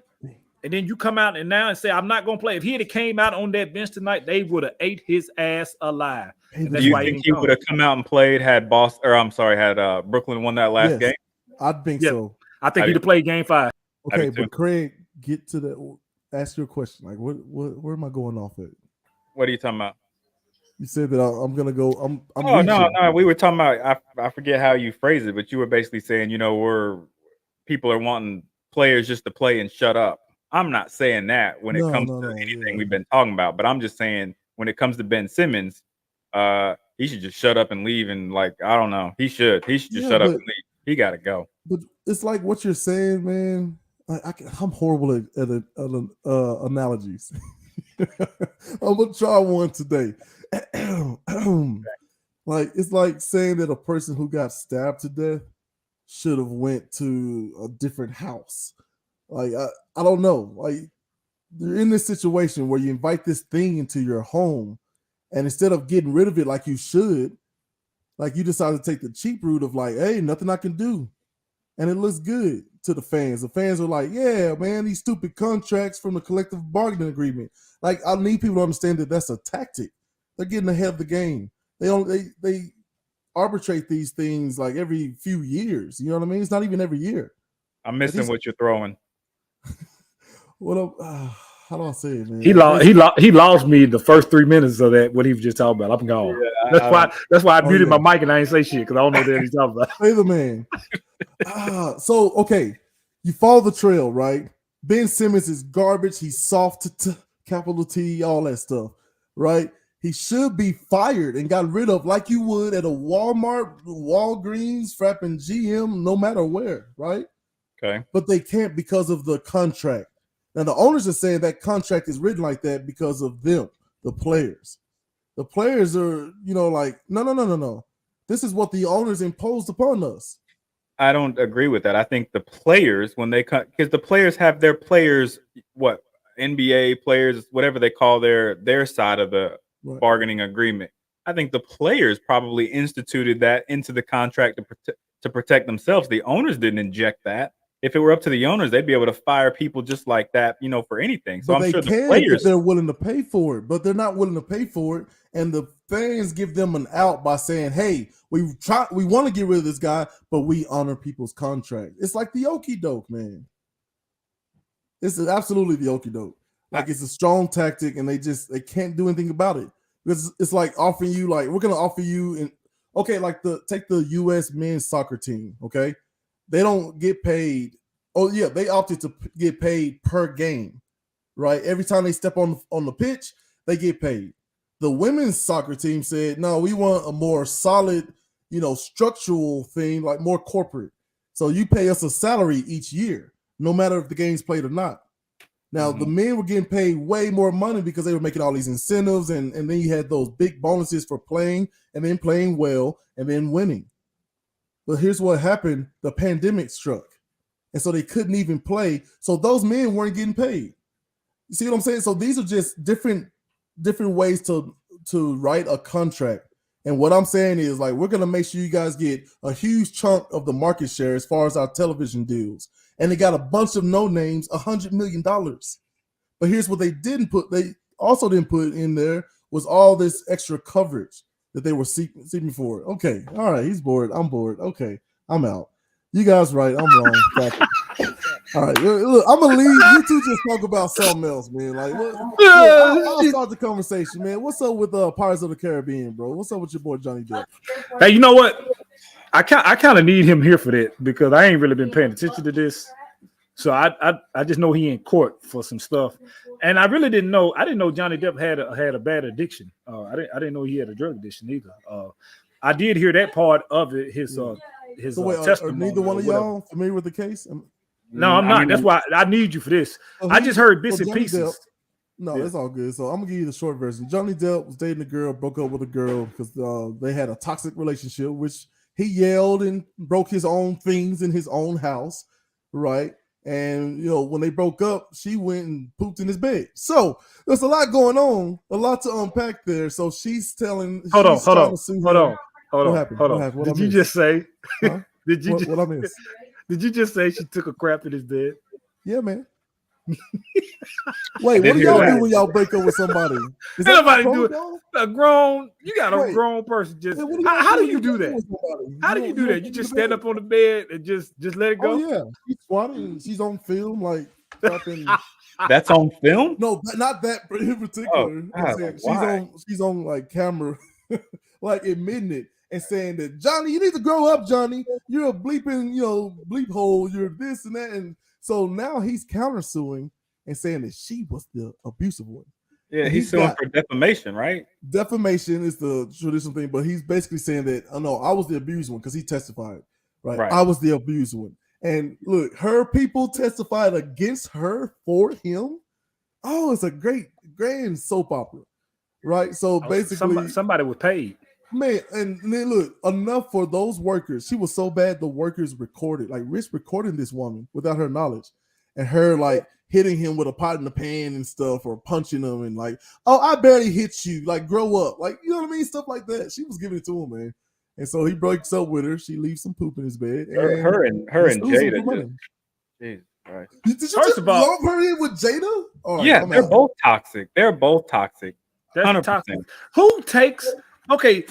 Speaker 2: and then you come out and now and say I'm not gonna play. If he had came out on that bench tonight, they would have ate his ass alive.
Speaker 1: Hey,
Speaker 3: Do you think he would have come out and played had Brooklyn won that last game?
Speaker 1: I think
Speaker 2: Yeah.
Speaker 1: so.
Speaker 2: I think he'd have played game 5.
Speaker 1: Okay, but Craig, get to that. Ask your question. Like, where am I going off at?
Speaker 3: What are you talking about?
Speaker 1: You said that I'm gonna go. I'm
Speaker 3: no. We were talking about. I forget how you phrased it, but you were basically saying, people are wanting players just to play and shut up. I'm not saying that when it comes to anything we've been talking about, but I'm just saying when it comes to Ben Simmons, he should just shut up and leave. And I don't know, he should just shut up and leave. He got to go.
Speaker 1: But it's like what you're saying, man. I'm horrible at analogies. I'm gonna try one today. It's like saying that a person who got stabbed to death should have went to a different house. I don't know. You're in this situation where you invite this thing into your home, and instead of getting rid of it like you should, you decide to take the cheap route of hey, nothing I can do. And it looks good to the fans. The fans are like, yeah, man, these stupid contracts from the collective bargaining agreement. I need people to understand that that's a tactic. They're getting ahead of the game. They arbitrate these things every few years. You know what I mean? It's not even every year.
Speaker 3: I'm missing what you're throwing.
Speaker 1: How do I say it, man?
Speaker 2: He lost me the first 3 minutes of that. What he was just talking about. I'm gone. Yeah, that's why I muted my mic and I ain't say shit because I don't know what he's talking about.
Speaker 1: Say the man. So okay, you follow the trail, right? Ben Simmons is garbage. He's soft, capital T, all that stuff, right? He should be fired and got rid of like you would at a Walmart, Walgreens, Frappin' GM, no matter where, right?
Speaker 3: Okay.
Speaker 1: But they can't because of the contract. Now the owners are saying that contract is written like that because of them, the players. The players are, no. This is what the owners imposed upon us.
Speaker 3: I don't agree with that. I think the players, when they come, because the players have their players, NBA players, whatever they call their side of the bargaining agreement. I think the players probably instituted that into the contract to protect themselves. The owners didn't inject that. If it were up to the owners, they'd be able to fire people just like that, for anything. So I'm sure the players,
Speaker 1: if they're willing to pay for it, but they're not willing to pay for it. And the fans give them an out by saying, hey, we want to get rid of this guy, but we honor people's contract. It's like the okie doke, man. This is absolutely the okie doke. It's a strong tactic, and they can't do anything about it. It's like offering you, we're gonna offer you take the US men's soccer team, okay? They don't get paid. Oh yeah, they opted to get paid per game, right? Every time they step on the pitch, they get paid. The women's soccer team said, no, we want a more solid, structural thing, more corporate. So you pay us a salary each year, no matter if the game's played or not. Now, the men were getting paid way more money because they were making all these incentives, and then you had those big bonuses for playing and then playing well and then winning. But here's what happened. The pandemic struck. And so they couldn't even play. So those men weren't getting paid. You see what I'm saying? So these are just different ways to write a contract. And what I'm saying is we're going to make sure you guys get a huge chunk of the market share as far as our television deals. And they got a bunch of no names, $100 million. But here's what they also didn't put in there was all this extra coverage that they were seeking for. Okay, all right, he's bored. I'm bored. Okay, I'm out. You guys right. I'm wrong. All right, look, I'm gonna leave. You two just talk about something else, man. I'll start the conversation, man. What's up with Pirates of the Caribbean, bro? What's up with your boy Jonny Depp?
Speaker 2: Hey, you know what? I kind of need him here for that because I ain't really been paying attention to this. So I just know he in court for some stuff, and I really didn't know. I didn't know Jonny Depp had a bad addiction. I didn't know he had a drug addiction either. I did hear that part of it. His testimony.
Speaker 1: Are neither one of y'all familiar with the case?
Speaker 2: No, I'm not. That's why I need you for this. I just heard bits and pieces.
Speaker 1: No, it's all good. So I'm gonna give you the short version. Jonny Depp was dating a girl, broke up with a girl because they had a toxic relationship, which he yelled and broke his own things in his own house, right? And when they broke up, she went and pooped in his bed. So there's a lot going on, a lot to unpack there. So she's trying to sue him. What happened? What
Speaker 2: Did you just say?
Speaker 1: Huh?
Speaker 2: Did you
Speaker 1: what I miss?
Speaker 2: Did you just say she took a crap in his bed?
Speaker 1: Yeah, man. Wait, what do y'all do when y'all break up with somebody? Is that
Speaker 2: nobody do it? A grown, you got a grown person just. How do you do that? How do you do that? You just stand up on the bed and just let it go?
Speaker 1: Oh yeah, she's swatting. She's on film, like trapping.
Speaker 3: That's on film?
Speaker 1: No, not that in particular. She's on like camera, like admitting it and saying that Johnny, you need to grow up, Johnny. You're a bleeping, bleep hole. You're this and that, and so now he's countersuing and saying that she was the abusive one.
Speaker 3: Yeah, he's suing for defamation, right?
Speaker 1: Defamation is the traditional thing, but he's basically saying that, oh no, I was the abused one because he testified, right? I was the abused one. And look, her people testified against her for him. Oh, it's a great, grand soap opera, right? So basically,
Speaker 2: somebody was paid.
Speaker 1: Man, and then look, enough for those workers. She was so bad, the workers recorded, like Rich recording this woman without her knowledge, and her like hitting him with a pot in the pan and stuff, or punching him, and like, oh, I barely hit you, like grow up, like you know what I mean, stuff like that. She was giving it to him, man. And so he breaks up with her. She leaves some poop in his bed. And
Speaker 3: her and Jada. Jesus Christ.
Speaker 1: Did you just lump her in with Jada?
Speaker 3: Right, yeah, they're both toxic. They're both toxic. 100%.
Speaker 2: Toxic. Who takes? Okay,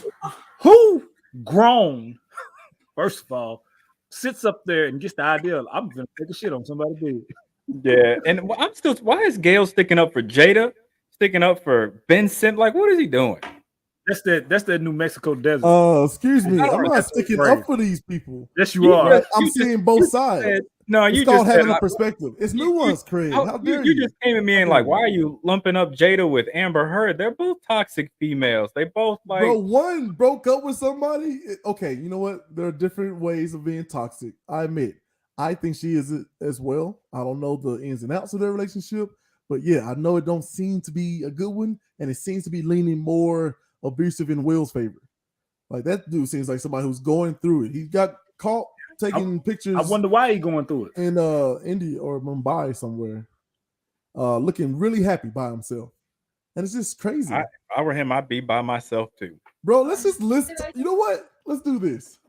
Speaker 2: who grown? First of all, sits up there and gets the idea of, I'm gonna take a shit on somebody's bed.
Speaker 3: Yeah, and I'm still. Why is Gail sticking up for Jada? Sticking up for Ben Simmons? Like, what is he doing?
Speaker 2: That's that New Mexico desert.
Speaker 1: Excuse me. I'm not sticking up for these people.
Speaker 2: Yes, you are.
Speaker 1: I'm seeing both sides.
Speaker 3: No,
Speaker 1: it's called having a perspective. It's nuance, Craig. How dare you?
Speaker 3: You just came at me and like, why are you lumping up Jada with Amber Heard? They're both toxic females. They both like.
Speaker 1: Bro, one broke up with somebody. Okay, you know what? There are different ways of being toxic. I admit. I think she is as well. I don't know the ins and outs of their relationship, but yeah, I know it don't seem to be a good one, and it seems to be leaning more abusive in Will's favor. Like that dude seems like somebody who's going through it. He got caught taking pictures.
Speaker 2: I wonder why he's going through it
Speaker 1: in India or Mumbai somewhere, looking really happy by himself, and it's just crazy.
Speaker 3: If I were him, I'd be by myself too,
Speaker 1: bro. Let's just list. You know what? Let's do this.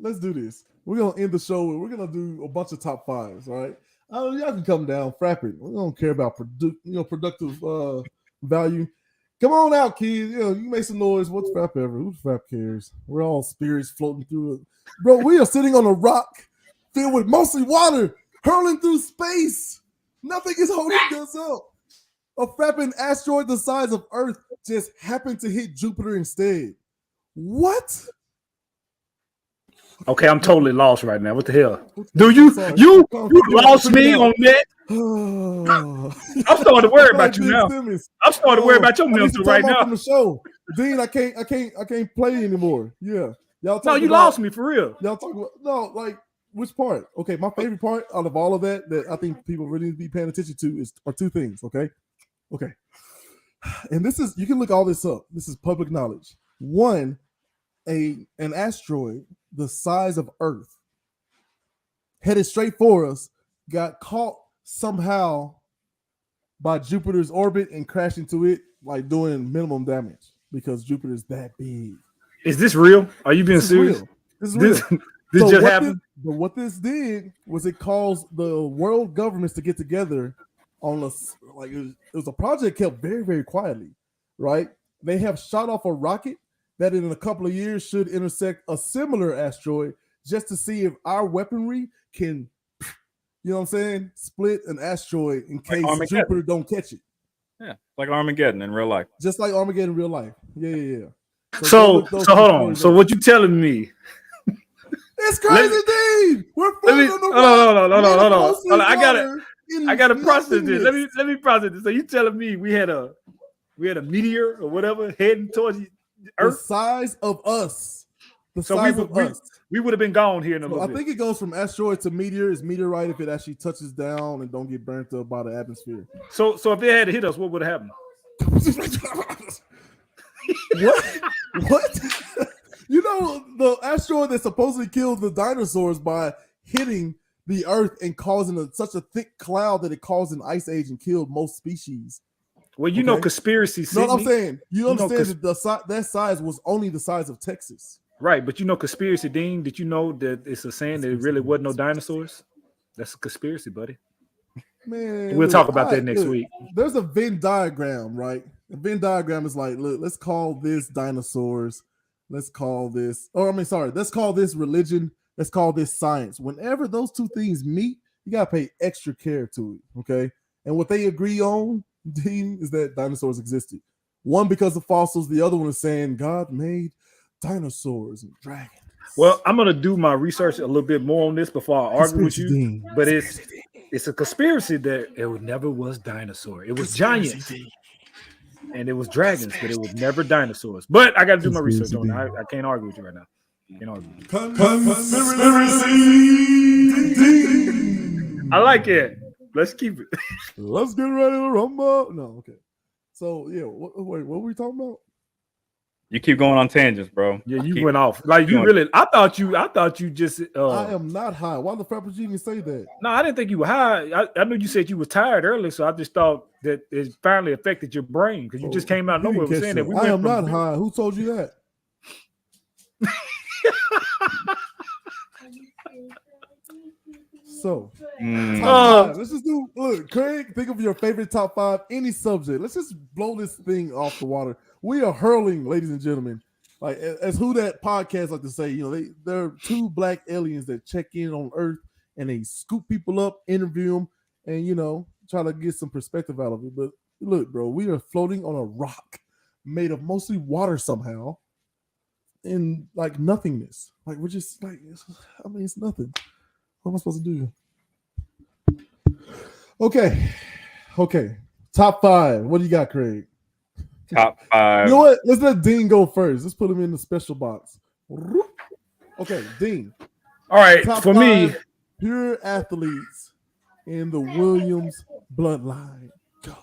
Speaker 1: We're gonna end the show. We're gonna do a bunch of top fives. All right. Y'all can come down, frap it. We don't care about productive value. Come on out, kids. You make some noise. What's frap ever? Who frap cares? We're all spirits floating through it, bro. We are sitting on a rock filled with mostly water, hurling through space. Nothing is holding us up. A frapping asteroid the size of Earth just happened to hit Jupiter instead. What?
Speaker 2: Okay, I'm totally lost right now. What the hell? Do you lost me on that? I'm starting to worry about you now. I'm starting to worry about your mental right now.
Speaker 1: From the show, Dean, I can't play anymore. Yeah, y'all.
Speaker 2: No, you lost me for real.
Speaker 1: Y'all talk about like which part? Okay, my favorite part out of all of that I think people really need to be paying attention to are two things. Okay, and this is you can look all this up. This is public knowledge. One, an asteroid the size of Earth headed straight for us, got caught somehow by Jupiter's orbit and crashed into it, like doing minimum damage because Jupiter's that big.
Speaker 2: Is this real? Are you being serious?
Speaker 1: This is real.
Speaker 2: This just happened.
Speaker 1: But what this did was it caused the world governments to get together on it was a project kept very, very quietly, right? They have shot off a rocket that in a couple of years should intersect a similar asteroid just to see if our weaponry can, you know what I'm saying, split an asteroid in case Jupiter don't catch it.
Speaker 3: Yeah, like Armageddon in real life.
Speaker 1: Just like Armageddon in real life. Yeah.
Speaker 2: So hold on. So what you telling me?
Speaker 1: It's crazy, Dean. We're floating on
Speaker 2: the rock. Hold on. I gotta process this. Let me process this. So you telling me we had a meteor or whatever heading towards Earth?
Speaker 1: The size of us. Us.
Speaker 2: We would have been gone here in a little
Speaker 1: bit. I think it goes from asteroid to meteor. Is meteorite if it actually touches down and don't get burnt up by the atmosphere.
Speaker 2: So if it had to hit us, what would have happened?
Speaker 1: What? You know, the asteroid that supposedly killed the dinosaurs by hitting the Earth and causing such a thick cloud that it caused an ice age and killed most species.
Speaker 2: Well, you know,
Speaker 1: Okay.
Speaker 2: conspiracy.
Speaker 1: No, I'm
Speaker 2: Sydney.
Speaker 1: saying you
Speaker 2: know,
Speaker 1: understand that that size was only the size of Texas.
Speaker 2: Right, but you know, conspiracy, Dean. Did you know that it's a saying that it really wasn't no dinosaurs? That's a conspiracy, buddy.
Speaker 1: Man,
Speaker 2: We'll talk about that next week.
Speaker 1: There's a Venn diagram, right? A Venn diagram is like, look, let's call this dinosaurs. Let's call this, let's call this religion. Let's call this science. Whenever those two things meet, you gotta pay extra care to it, okay? And what they agree on, Dean, is that dinosaurs existed. One because of fossils, the other one is saying God made dinosaurs and dragons.
Speaker 2: Well, I'm gonna do my research a little bit more on this before I argue with you. But it's a conspiracy that it never was dinosaur. It was giants. And it was dragons, but it was never dinosaurs. But I got to do my research on it. I can't argue with you right now. Can't argue. Conspiracy. I like it. Let's keep it.
Speaker 1: Let's get ready to rumble. No, okay. So yeah, what were we talking about?
Speaker 3: You keep going on tangents, bro.
Speaker 2: Yeah, you went off. Like you really. I thought you just.
Speaker 1: I am not high. Why the fuck would you even say that?
Speaker 2: No, I didn't think you were high. I knew you said you were tired earlier, so I just thought that it finally affected your brain because you just came out of nowhere saying that.
Speaker 1: I am not high. Who told you that? So, top 5. Let's just do. Look, Craig, think of your favorite top 5, any subject. Let's just blow this thing off the water. We are hurling, ladies and gentlemen. Like as who that podcast like to say, you know, there are 2 black aliens that check in on Earth and they scoop people up, interview them, and you know, try to get some perspective out of it. But look, bro, we are floating on a rock made of mostly water somehow, in like nothingness. Like we're just like, I mean, it's nothing. What am I supposed to do? Okay. Top 5. What do you got, Craig?
Speaker 3: Top 5.
Speaker 1: You know what? Let's let Dean go first. Let's put him in the special box. Okay, Dean.
Speaker 2: All right, top for 5 me,
Speaker 1: pure athletes in the Williams bloodline. Go.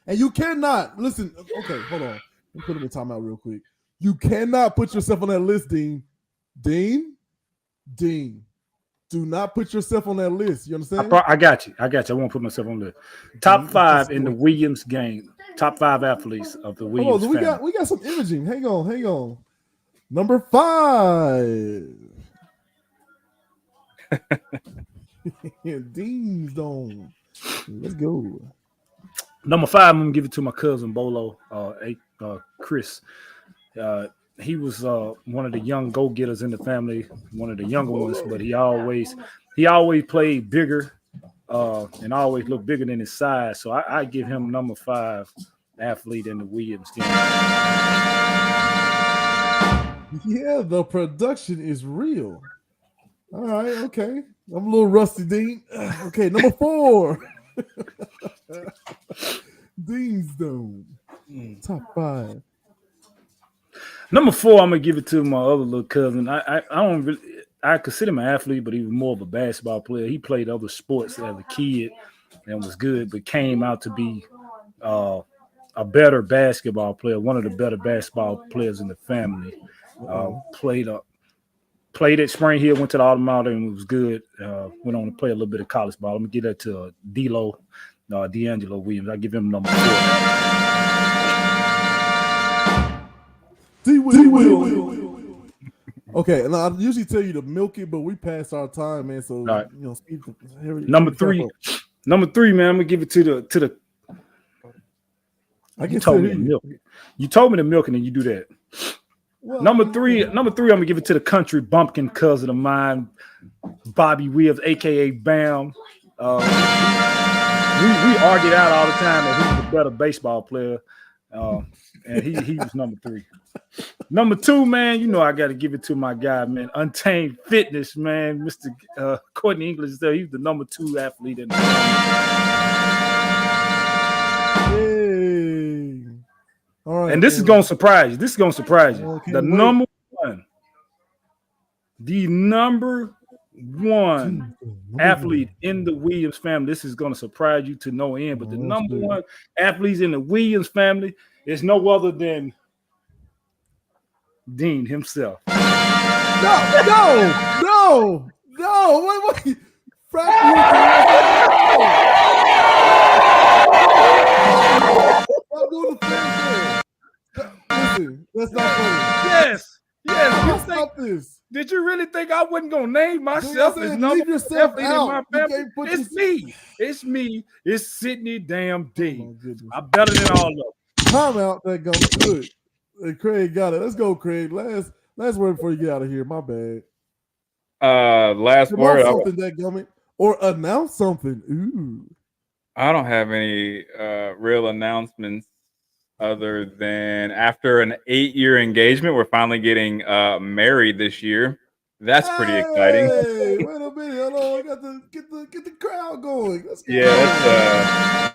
Speaker 1: And you cannot listen. Okay, hold on. Let me put him in timeout real quick. You cannot put yourself on that list, Dean. Dean. Do not put yourself on that list. You understand?
Speaker 2: I got you. I won't put myself on the top 5 in the Williams game. Top 5 athletes of the Williams family.
Speaker 1: We got some imaging. Hang on. Number 5. Dean's Dome. Let's go.
Speaker 2: Number 5, I'm gonna give it to my cousin Bolo, Chris. He was one of the young go-getters in the family, one of the younger ones, but he always played bigger and always looked bigger than his size. So I give him number 5 athlete in the Williams game.
Speaker 1: Yeah, the production is real. All right, okay. I'm a little rusty, Dean. Okay, number 4. Dean's Dome. Top 5.
Speaker 2: Number 4, I'm gonna give it to my other little cousin. I consider him an athlete, but he was more of a basketball player. He played other sports as a kid and was good, but came out to be a better basketball player, one of the better basketball players in the family. Played at Spring Hill, went to the Automata and was good. Went on to play a little bit of college ball. I'm gonna give that to D'Angelo Williams. I give him number 4.
Speaker 1: D. Will. Okay, and I usually tell you to milk it, but we passed our time, man. So
Speaker 2: right.
Speaker 1: You know,
Speaker 2: number 3, man. I'm gonna give it to the. You told me to milk it. You told me to milk it, and you do that. Well, number 3, I'm gonna give it to the country bumpkin cousin of mine, Bobby Williams, aka Bam. We argued out all the time that who's the better baseball player, and he was number 3. Number 2, man, you know I got to give it to my guy, man, Untamed Fitness, man, Mr. Courtney English. He's the number 2 athlete in the
Speaker 1: Hey. All right,
Speaker 2: and this is gonna surprise you. The number 1 athlete in the Williams family. This is gonna surprise you to no end. But the number 1 athlete in the Williams family is no other than Dean himself.
Speaker 1: Wait. Stop doing the fan. Listen, that's not funny.
Speaker 2: Yes.
Speaker 1: I'll
Speaker 2: You think?
Speaker 1: stop this.
Speaker 2: Did you really think I wasn't gonna name myself as
Speaker 1: Leave
Speaker 2: number
Speaker 1: yourself
Speaker 2: athlete in my
Speaker 1: out. You
Speaker 2: family?
Speaker 1: can't put
Speaker 2: It's
Speaker 1: this.
Speaker 2: me. It's me. It's Sydney damn D.
Speaker 1: Oh my goodness.
Speaker 2: I'm better than all of them.
Speaker 1: Time out. That goes good. Hey, Craig got it. Let's go, Craig. Last word before you get out of here. My bad.
Speaker 3: Last
Speaker 1: Promote
Speaker 3: word.
Speaker 1: something that gummit or announce something. Ooh.
Speaker 3: I don't have any real announcements other than after an 8-year engagement, we're finally getting married this year. That's pretty exciting.
Speaker 1: Hey, wait a minute. Hold on. I got to get the crowd going. Let's go.
Speaker 3: Yeah,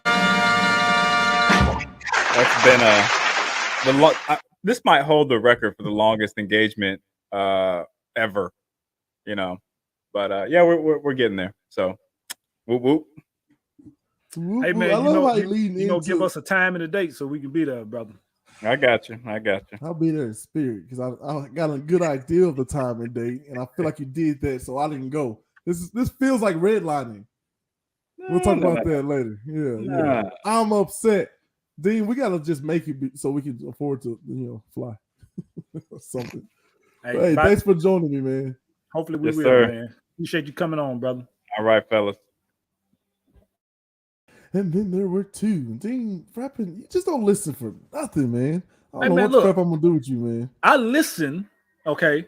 Speaker 3: that's been this might hold the record for the longest engagement ever, you know. But yeah, we're getting there. So, whoop whoop.
Speaker 2: Hey man, give us a time and a date so we can be there, brother.
Speaker 3: I got you.
Speaker 1: I'll be there in spirit because I got a good idea of the time and date, and I feel like you did that, so I didn't go. This feels like redlining. We'll talk about that later. Yeah. I'm upset. Dean, we gotta just make it so we can afford to, fly or something. Hey, thanks for joining me, man.
Speaker 2: Hopefully we will, man. Appreciate you coming on, brother.
Speaker 3: All right, fellas.
Speaker 1: And then there were two. Dean Frappin, you just don't listen for nothing, man. I don't know
Speaker 2: man,
Speaker 1: what crap I'm gonna do with you, man.
Speaker 2: I listen. Okay,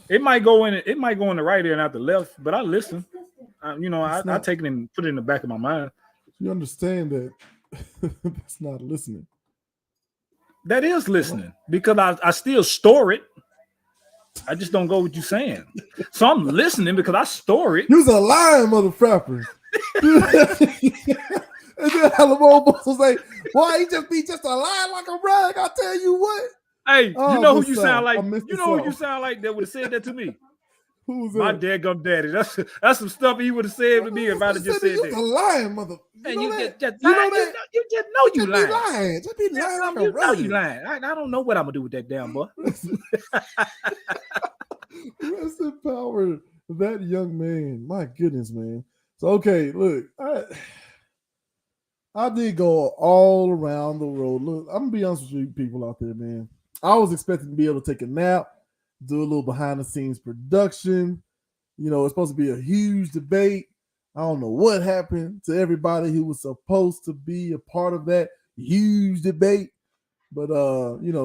Speaker 2: it might go in the right ear and out the left, but I listen. I take it and put it in the back of my mind.
Speaker 1: You understand that that's not listening.
Speaker 2: That is listening because I still store it. I just don't go what you're saying. So I'm listening because I store it.
Speaker 1: You's a lying mother frapper. And then Alamo will say, "Boy, he just be just a lie like a rag." I tell you what.
Speaker 2: Hey, you know who you sound like? You know who you sound like that would have said that to me?
Speaker 1: Who was
Speaker 2: my
Speaker 1: that?
Speaker 2: Dadgum daddy. That's some stuff he would have said to me if I'd have just said that.
Speaker 1: You're a lying mother.
Speaker 2: You just know you lying.
Speaker 1: Just be lying like a
Speaker 2: you
Speaker 1: rag.
Speaker 2: know you lying. I don't know what I'm gonna do with that damn boy.
Speaker 1: Rest in power, that young man. My goodness, man. So okay, look, I did go all around the road. Look, I'm gonna be honest with you people out there, man. I was expecting to be able to take a nap, do a little behind the scenes production. It's supposed to be a huge debate. I don't know what happened to everybody who was supposed to be a part of that huge debate. But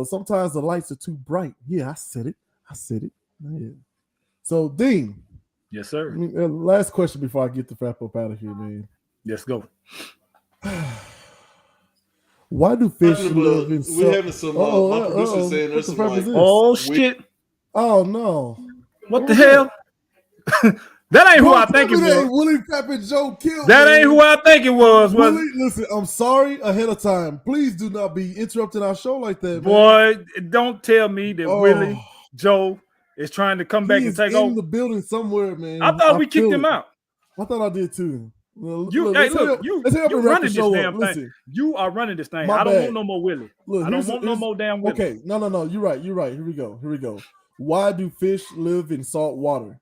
Speaker 1: sometimes the lights are too bright. Yeah, I said it. Yeah. So Dean.
Speaker 2: Yes, sir.
Speaker 1: Last question before I get the wrap up out of here, man.
Speaker 2: Let's go.
Speaker 1: Why do fish live in salt?
Speaker 4: We're having some my producer saying there's some like,
Speaker 2: oh shit.
Speaker 1: Oh no.
Speaker 2: What the hell? That ain't who I think it was.
Speaker 1: Willie Frappin Joe killed.
Speaker 2: That ain't who I think it was.
Speaker 1: Willie, listen, I'm sorry ahead of time. Please do not be interrupting our show like that,
Speaker 2: boy. Don't tell me that Willie Joe is trying to come back and take over
Speaker 1: in the building somewhere, man.
Speaker 2: I thought we kicked him out.
Speaker 1: I thought I did too.
Speaker 2: Well, you running this damn thing. You are running this thing. I don't want no more Willie. I don't want no more damn Willie.
Speaker 1: Okay, no. You're right. Here we go. Why do fish live in salt water?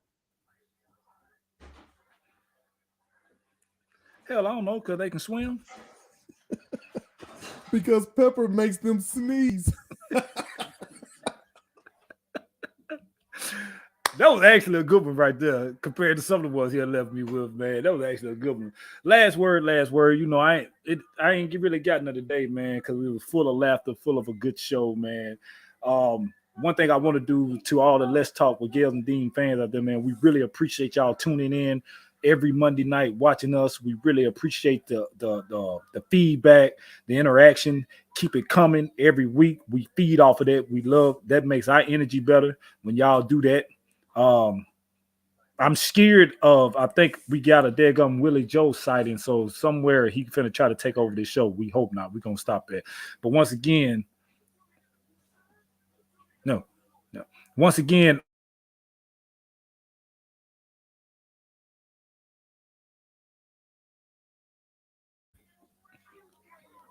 Speaker 2: Hell, I don't know, because they can swim.
Speaker 1: Because pepper makes them sneeze.
Speaker 2: That was actually a good one right there compared to some of the ones he left me with, man. That was actually a good one. Last word. I ain't really gotten it today, man, because we were full of laughter, full of a good show, man. One thing I want to do to all the Let's Talk with Gales and Dean fans out there, man, we really appreciate y'all tuning in every Monday night watching us. We really appreciate the feedback, the interaction. Keep it coming every week. We feed off of that. We love that. Makes our energy better when y'all do that. I'm scared of, I think we got a daggum Willie Joe sighting, so somewhere he finna try to take over this show. We hope not. We're gonna stop that. But once again, no. Once again,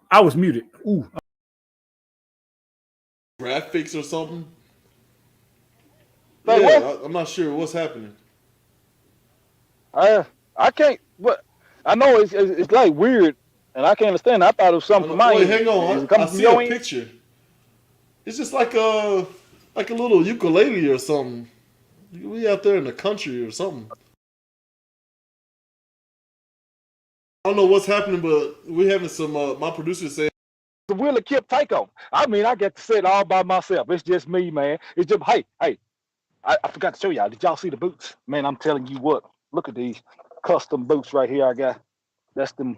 Speaker 2: I was muted. Ooh.
Speaker 4: Graphics or something? I'm not sure what's happening.
Speaker 5: I can't. What I know it's like weird, and I can't understand. I thought it was something from my
Speaker 4: Wait,
Speaker 5: end.
Speaker 4: hang on.
Speaker 5: Is it
Speaker 4: I
Speaker 5: coming from
Speaker 4: see a
Speaker 5: your end?
Speaker 4: picture. It's just like a little ukulele or something. We out there in the country or something. I don't know what's happening, but we having some. My producer said
Speaker 5: The Willie Kip takeover. I mean, I get to sit all by myself. It's just me, man. It's just hey. I forgot to show y'all. Did y'all see the boots? Man, I'm telling you what. Look at these custom boots right here. I got. That's them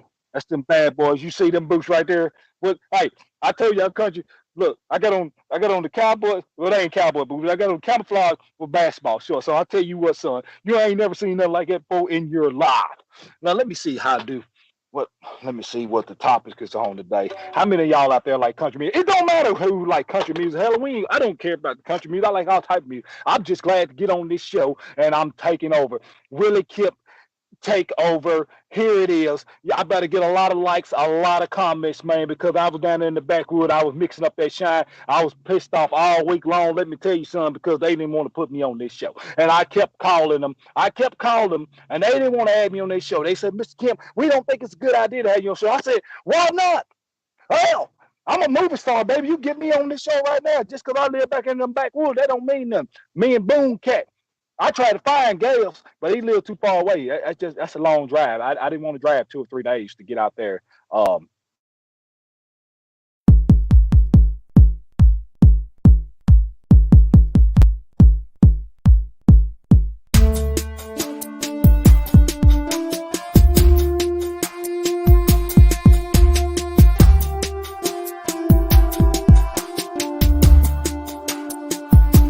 Speaker 5: bad boys. You see them boots right there? Well, hey, I tell y'all, country. Look, I got on the cowboy. Well, they ain't cowboy boots. I got on camouflage with basketball shorts. So I tell you what, son, you ain't never seen nothing like that before in your life. Now let me see how I do. Let me see what the topic is on today. How many of y'all out there like country music? It don't matter who like country music. Halloween, I don't care about the country music. I like all type of music. I'm just glad to get on this show and I'm taking over. Willie Kip take over. Here it is. Yeah, I better get a lot of likes, a lot of comments, man, because I was down there in the backwood. I was mixing up that shine. I was pissed off all week long. Let me tell you something, because they didn't want to put me on this show. And I kept calling them. And they didn't want to add me on their show. They said, Mr. Kim, we don't think it's a good idea to have you on the show. I said, why not? Hell, I'm a movie star, baby. You get me on this show right now. Just because I live back in them backwoods, that don't mean nothing. Me and Boone Cat. I tried to find Gales, but he lived too far away. That's a long drive. I didn't want to drive 2 or 3 days to get out there